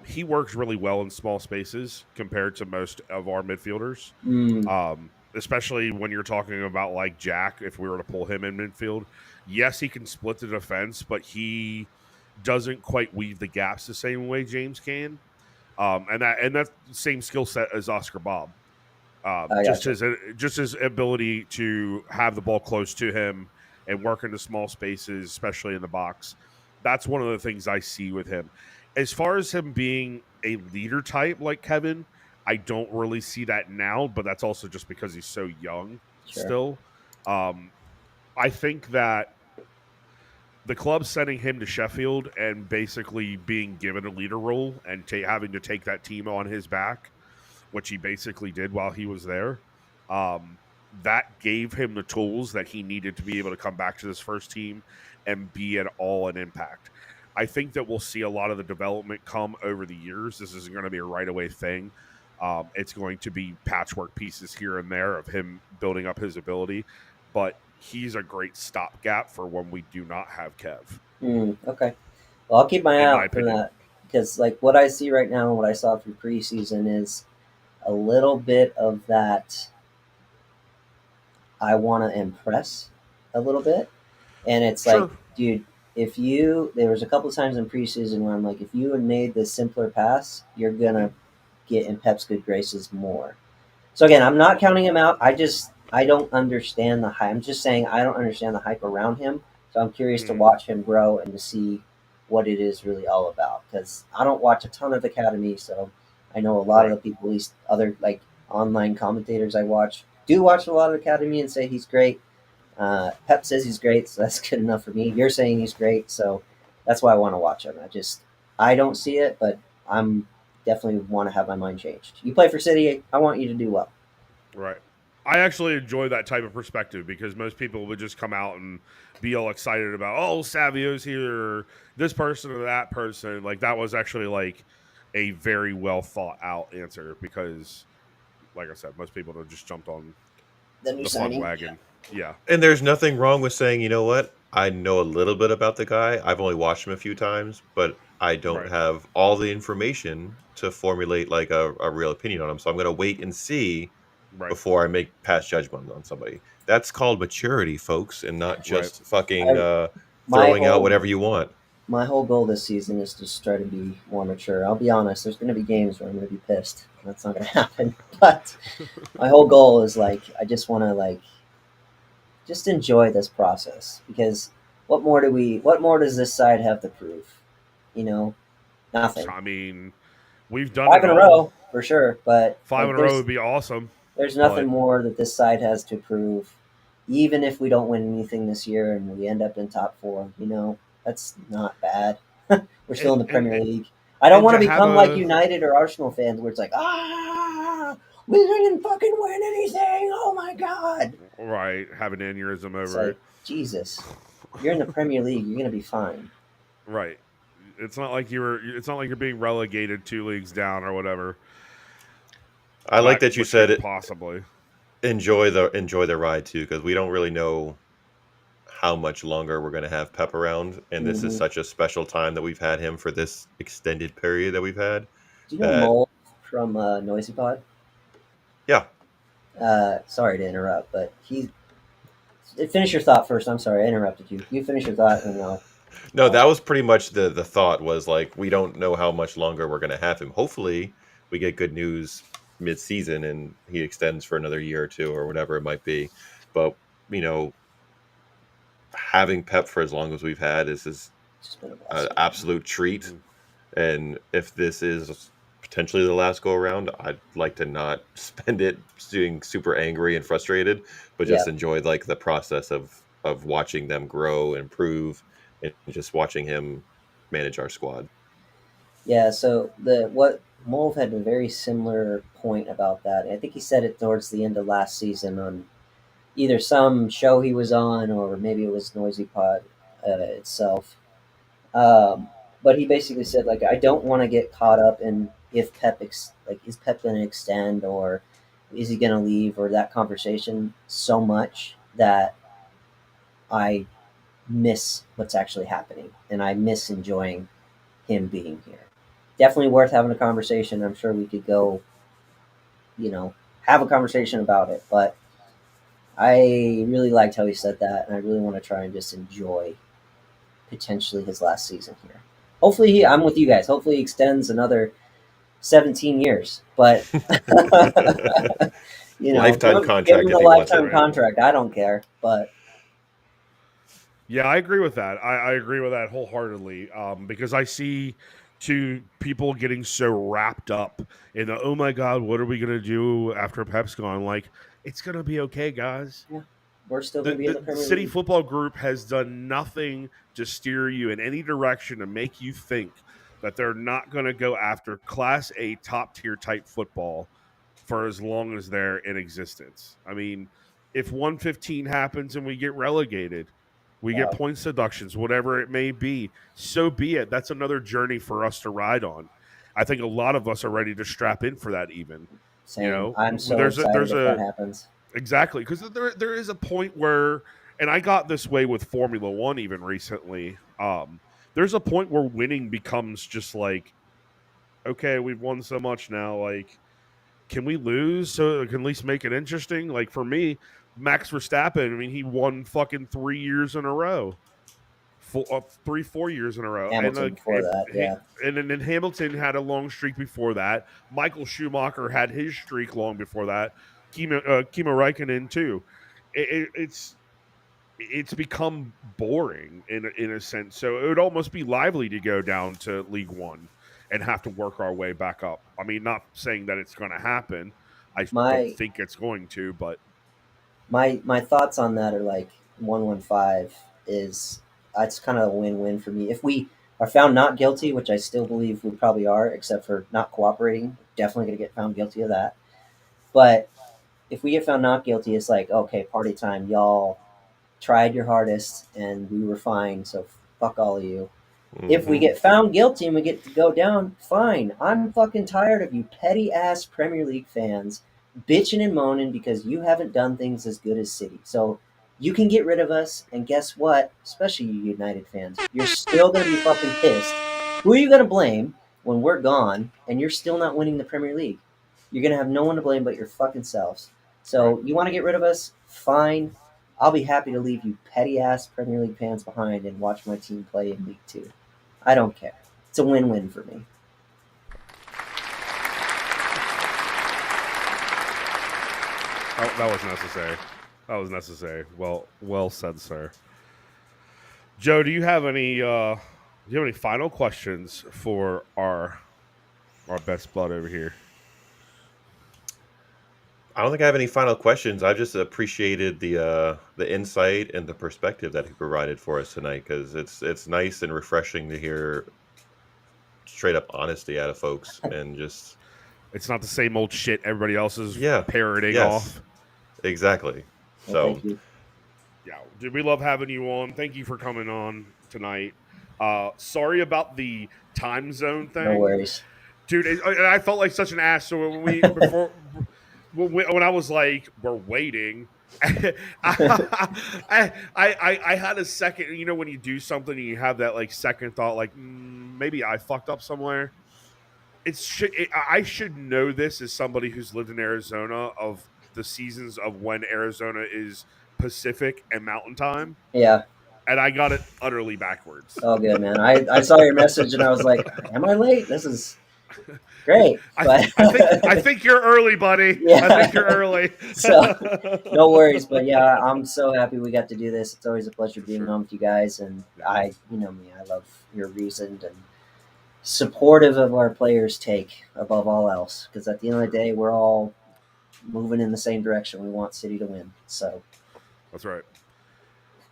he works really well in small spaces compared to most of our midfielders. Mm, Especially when you're talking about like Jack, if we were to pull him in midfield, yes, he can split the defense, but he doesn't quite weave the gaps the same way James can. And that's the same skill set as Oscar Bob. I gotcha. Just his ability to have the ball close to him and work into small spaces, especially in the box. That's one of the things I see with him. As far as him being a leader type like Kevin, I don't really see that now, but that's also just because he's so young Sure. still. Um, I think that the club sending him to Sheffield and basically being given a leader role and having to take that team on his back, which he basically did while he was there, um, that gave him the tools that he needed to be able to come back to this first team and be at all an impact. I think that we'll see a lot of the development come over the years. This isn't going to be a right away thing. It's going to be patchwork pieces here and there of him building up his ability, but he's a great stopgap for when we do not have Kev, Okay. Well, I'll keep my eye in my out for opinion. that because, like, what I see right now and what I saw through preseason is a little bit of that. I want to impress a little bit, and it's like, Sure. dude, if you there was a couple of times in preseason where I'm like, if you had made this simpler pass, you're Hmm. gonna get in Pep's good graces more. So again, I'm not counting him out. I don't understand the hype. I'm just saying I don't understand the hype around him. So I'm curious to Hmm. watch him grow and to see what it is really all about. Because I don't watch a ton of Academy, so I know a lot of Right. the people, at least other like online commentators I watch, do watch a lot of Academy and say he's great. Pep says he's great, so that's good enough for me. You're saying he's great, so that's why I want to watch him. I don't see it, but I'm definitely want to have my mind changed. You play for City, I want you to do well. Right. I actually enjoy that type of perspective because most people would just come out and be all excited about, oh, Savio's here, or this person or that person. Like that was actually like a very well thought out answer because, like I said, most people have just jumped on The new the fun signing. wagon. Yeah. And there's nothing wrong with saying, you know what? I know a little bit about the guy. I've only watched him a few times, but I don't Right. have all the information to formulate like a real opinion on him. So I'm going to wait and see Right. before I make past judgment on somebody. That's called maturity, folks, and not Right. just fucking I, my throwing out whole whatever you want. my whole goal this season is to just try to be more mature. I'll be honest. There's going to be games where I'm going to be pissed. That's not going to happen. But my whole goal is like I just want to like just enjoy this process because what more does this side have to prove? You know, nothing. I mean, we've done Five it in a all. row for sure, but Five like in a row would be awesome, there's nothing but more that this side has to prove. Even if we don't win anything this year and we end up in top four, that's not bad. We're still in the and Premier League. I don't and want to to have become like a United or Arsenal fans where it's like, we didn't fucking win anything. Oh my god! right have an aneurysm It's over like it. Jesus. You're in the Premier League. You're gonna be fine. Right. It's not like you're being relegated 2 leagues down or whatever. I like that you Which said could it. possibly. Enjoy the ride too, because we don't really know how much longer we're going to have Pep around, and this is Hmm. such a special time that we've had him for this extended period that we've had. Do you know That Mole from Noisy Pod? yeah, Sorry to interrupt, but he finish your thought first. I'm sorry, I interrupted you. You finish your thought, and no, I'll that was pretty much the thought was like we don't know how much longer we're going to have him. Hopefully, we get good news mid-season and he extends for another year or two or whatever it might be. But you know, having Pep for as long as we've had is it's just been a an blessing. absolute treat. Mhm. And if this is potentially the last go around, I'd like to not spend it being super angry and frustrated, but Yeah, just enjoy like the process of watching them grow, improve, and just watching him manage our squad. yeah. So the what Mole had a very similar point about that. I think he said it towards the end of last season on either some show he was on or maybe it was Noisy Pod itself. Um, but he basically said like I don't want to get caught up in if like is Pep going to extend or is he going to leave, or that conversation so much that I miss what's actually happening, and I miss enjoying him being here. Definitely worth having a conversation. I'm sure we could go, have a conversation about it. But I really liked how he said that, and I really want to try and just enjoy potentially his last season here. Hopefully, I'm with you guys. Hopefully, he extends another 17 years. But Lifetime give contract him if a he wants it. lifetime contract. I don't care. But Yeah, I agree with that. I agree with that wholeheartedly because I see people getting so wrapped up in the, oh my God, what are we going to do after Pep's gone? Like, it's going to be okay, guys. yeah, we're still going The, to be in the the Premier City League. Football Group has done nothing to steer you in any direction to make you think that they're not going to go after Class A top tier type football for as long as they're in existence. I mean, if 115 happens and we get relegated, we get Wow. points deductions, whatever it may be, so be it. That's another journey for us to ride on. I think a lot of us are ready to strap in for that even. You Same. know, I'm so there's a excited there's if that a happens. exactly because there is a point where, and I got this way with Formula One even recently. There's a point where winning becomes just like, okay, we've won so much now, like can we lose so it can at least make it interesting? Like for me, Max Verstappen, I mean, he won fucking 3 years in a row, 4 years in a row, and Hamilton like, before that, yeah. and then Hamilton had a long streak before that. Michael Schumacher had his streak long before that. Kimi Räikkönen too. It's become boring in a sense. So it would almost be lively to go down to League One and have to work our way back up. I mean, not saying that it's going to happen. I don't My think it's going to, but my thoughts on that are like 115 is it's kind of a win-win for me. If we are found not guilty, which I still believe we probably are, except for not cooperating, definitely going to get found guilty of that. But if we get found not guilty, it's like, okay, party time. Y'all tried your hardest and we were fine, so fuck all of you. If we Mhm. get found guilty and we get to go down, fine. I'm fucking tired of you petty ass Premier League fans bitching and moaning because you haven't done things as good as City. So you can get rid of us, and guess what? Especially you United fans, you're still gonna be fucking pissed. Who are you gonna blame when we're gone and you're still not winning the Premier League? You're gonna have no one to blame but your fucking selves. right. So you want to get rid of us? Fine. I'll be happy to leave you petty ass Premier League fans behind and watch my team play in League Two. I don't care. It's a win-win for me. That was necessary. That was necessary. Well said, sir. Joe, do you have any final questions for our best bud over here? I don't think I have any final questions. I just appreciated the insight and the perspective that he provided for us tonight because it's nice and refreshing to hear straight up honesty out of folks and just It's not the same old shit everybody else is yeah, parroting yes, off. exactly. Well, So thank you. Yeah, dude, we love having you on. Thank you for coming on tonight. Sorry about the time zone No thing, worries. dude. I felt like such an ass. So when we before when I was like, we're waiting. I had a second. You know, when you do something and you have that like second thought, like maybe I fucked up somewhere. I should know this as somebody who's lived in Arizona of the seasons of when Arizona is Pacific and Mountain Time, Yeah, and I got it utterly backwards. all good, man. I saw your message and I was like, am I late? This is great. But I think you're early, buddy. I yeah, think you're early. so no worries. But yeah, I'm so happy we got to do this. It's always a pleasure For being sure. on with you guys. And Yeah, you know me, I love your reasoned and supportive of our players' take above all else. Because at the end of the day, we're all moving in the same direction. We want City to win. So that's right.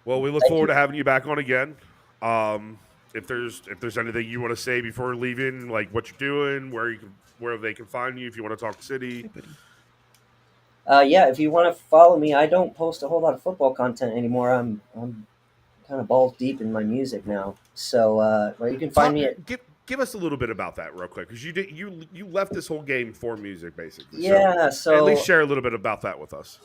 Well, we look thank forward you. to having you back on again. If there's anything you want to say before leaving, like what you're doing, where they can find you, if you want to talk City. Yeah, if you want to follow me, I don't post a whole lot of football content anymore. I'm kind of balls deep in my music now. So, well, you can find Talk, me at give give us a little bit about that real quick, because you left this whole game for music basically. So Yeah, at least so share a little bit about that with us.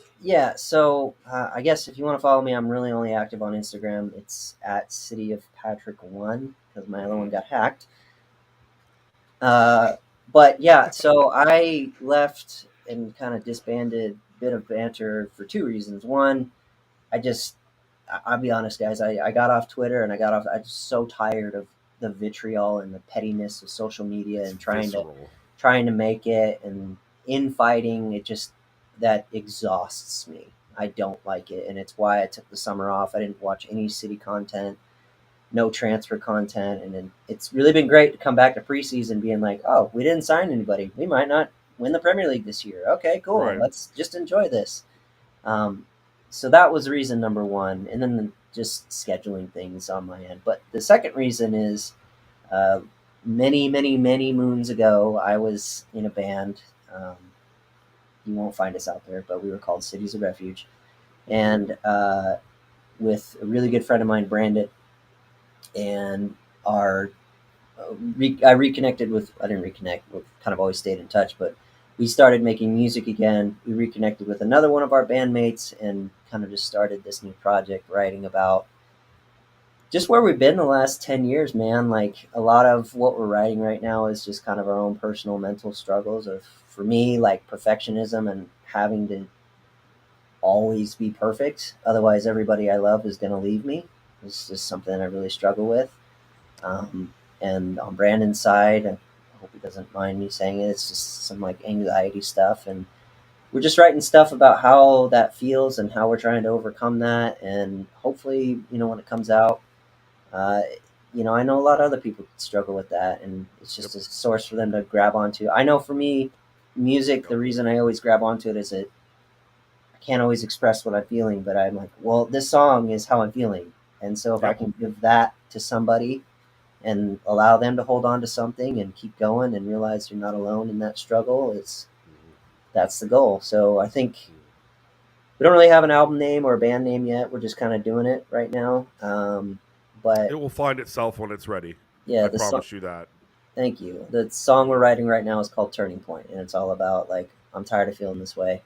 I guess if you want to follow me, I'm really only active on Instagram. It's at City of Patrick 1 because my other one got hacked. But yeah, so I left and kind of disbanded Bit of Banter for two reasons. One, I just, I'll be honest, guys, I got off Twitter and I'm just so tired of the vitriol and the pettiness of social media It's and visceral. trying to make it and infighting. It just, that exhausts me. I don't like it. And it's why I took the summer off. I didn't watch any city content, no transfer content, and then it's really been great to come back to preseason being like, oh, we didn't sign anybody, we might not win the Premier League this year. Okay, cool, Right. let's just enjoy this. Um, so that was reason number one, and then just scheduling things on my end. But the second reason is uh, many moons ago, I was in a band. You won't find us out there, but we were called Cities of Refuge, and with a really good friend of mine, Brandon, and our I reconnected with. I didn't reconnect. We've kind of always stayed in touch, but we started making music again. We reconnected with another one of our bandmates and kind of just started this new project, writing about just where we've been the last 10 years, man. Like a lot of what we're writing right now is just kind of our own personal mental struggles. Of for me, like perfectionism and having to always be perfect. Otherwise, everybody I love is going to leave me. It's just something I really struggle with. And on Brandon's side, I hope he doesn't mind me saying it, it's just some like anxiety stuff. And we're just writing stuff about how that feels and how we're trying to overcome that. And hopefully, when it comes out, uh, I know a lot of other people struggle with that. And it's just a source for them to grab onto. I know for me, music, the reason I always grab onto it is that I can't always express what I'm feeling, but I'm like, well, this song is how I'm feeling. And so if I Yep. can give that to somebody and allow them to hold on to something and keep going and realize you're not alone in that struggle, that's the goal. So I think we don't really have an album name or a band name yet. We're just kind of doing it right now. It But will find itself when it's ready. yeah, I promise you that. thank you. The song we're writing right now is called Turning Point, and it's all about like, I'm tired of feeling this way.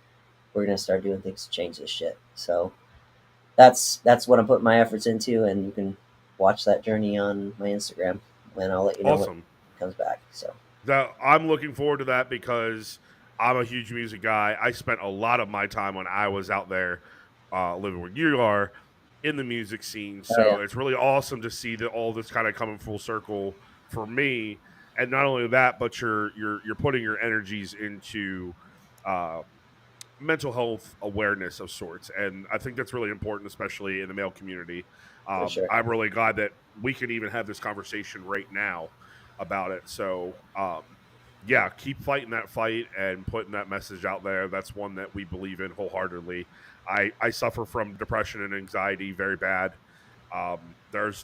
We're gonna start doing things to change this shit. So that's what I'm putting my efforts into, and you can watch that journey on my Instagram, and I'll let you know when it Awesome. comes back. So I'm looking forward to that because I'm a huge music guy. I spent a lot of my time when I was out there living where you are in the music scene. oh yeah, So it's really awesome to see that all this kind of coming full circle for me. And not only that, but you're putting your energies into uh, mental health awareness of sorts, and I think that's really important, especially in the male community. for sure. I'm really glad that we can even have this conversation right now about it. So, yeah, keep fighting that fight and putting that message out there. That's one that we believe in wholeheartedly. I suffer from depression and anxiety very bad.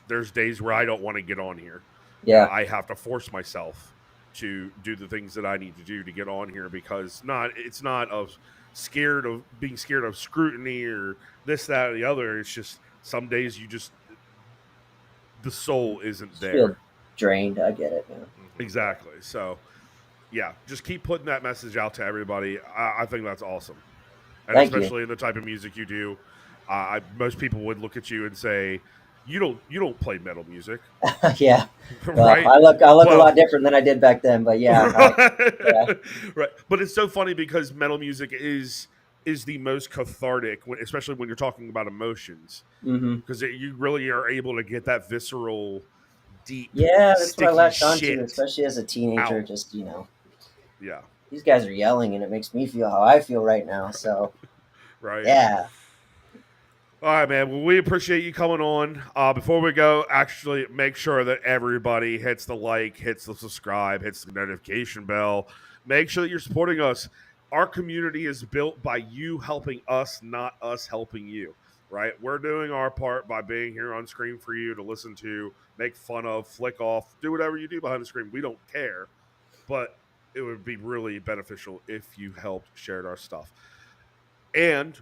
There's days where I don't want to get on here. Yeah, I have to force myself to do the things that I need to do to get on here, because it's not of being scared of scrutiny or this, that, or the other. It's just some days the soul isn't just feel there. drained. I get it, man. Exactly. So yeah, just keep putting that message out to everybody. I think that's awesome, and Thank you. especially in the type of music you do. Most people would look at you and say, you don't play metal music, Yeah. Well, right? I look a Well, lot different than I did back then, but yeah, yeah, right. But it's so funny because metal music is the most cathartic, especially when you're talking about emotions, hmm because you really are able to get that visceral, deep, yeah. That's what I sticky latched onto, shit especially as a teenager. out. Just Yeah. these guys are yelling, and it makes me feel how I feel right now. So Right. yeah, All right, man. Well, we appreciate you coming on. Before we go, actually make sure that everybody hits the like, hits the subscribe, hits the notification bell. Make sure that you're supporting us. Our community is built by you helping us, not us helping you. Right? We're doing our part by being here on screen for you to listen to, make fun of, flick off, do whatever you do behind the screen. We don't care, but it would be really beneficial if you helped shared our stuff. And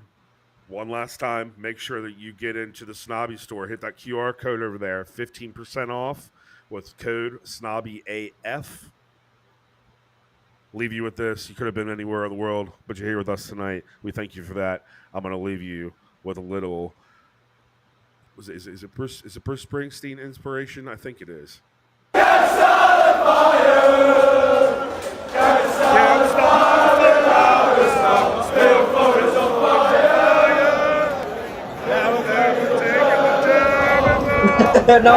one last time, make sure that you get into the Snobby store, hit that QR code over there, 15% off with code SNOBBYAF. Leave you with this. You could have been anywhere in the world, but you're here with us tonight. We thank you for that. I'm going to leave you with a little. Is it Bruce Springsteen inspiration? I think it is. Can't stop the fire, stop, still focus on fire. No.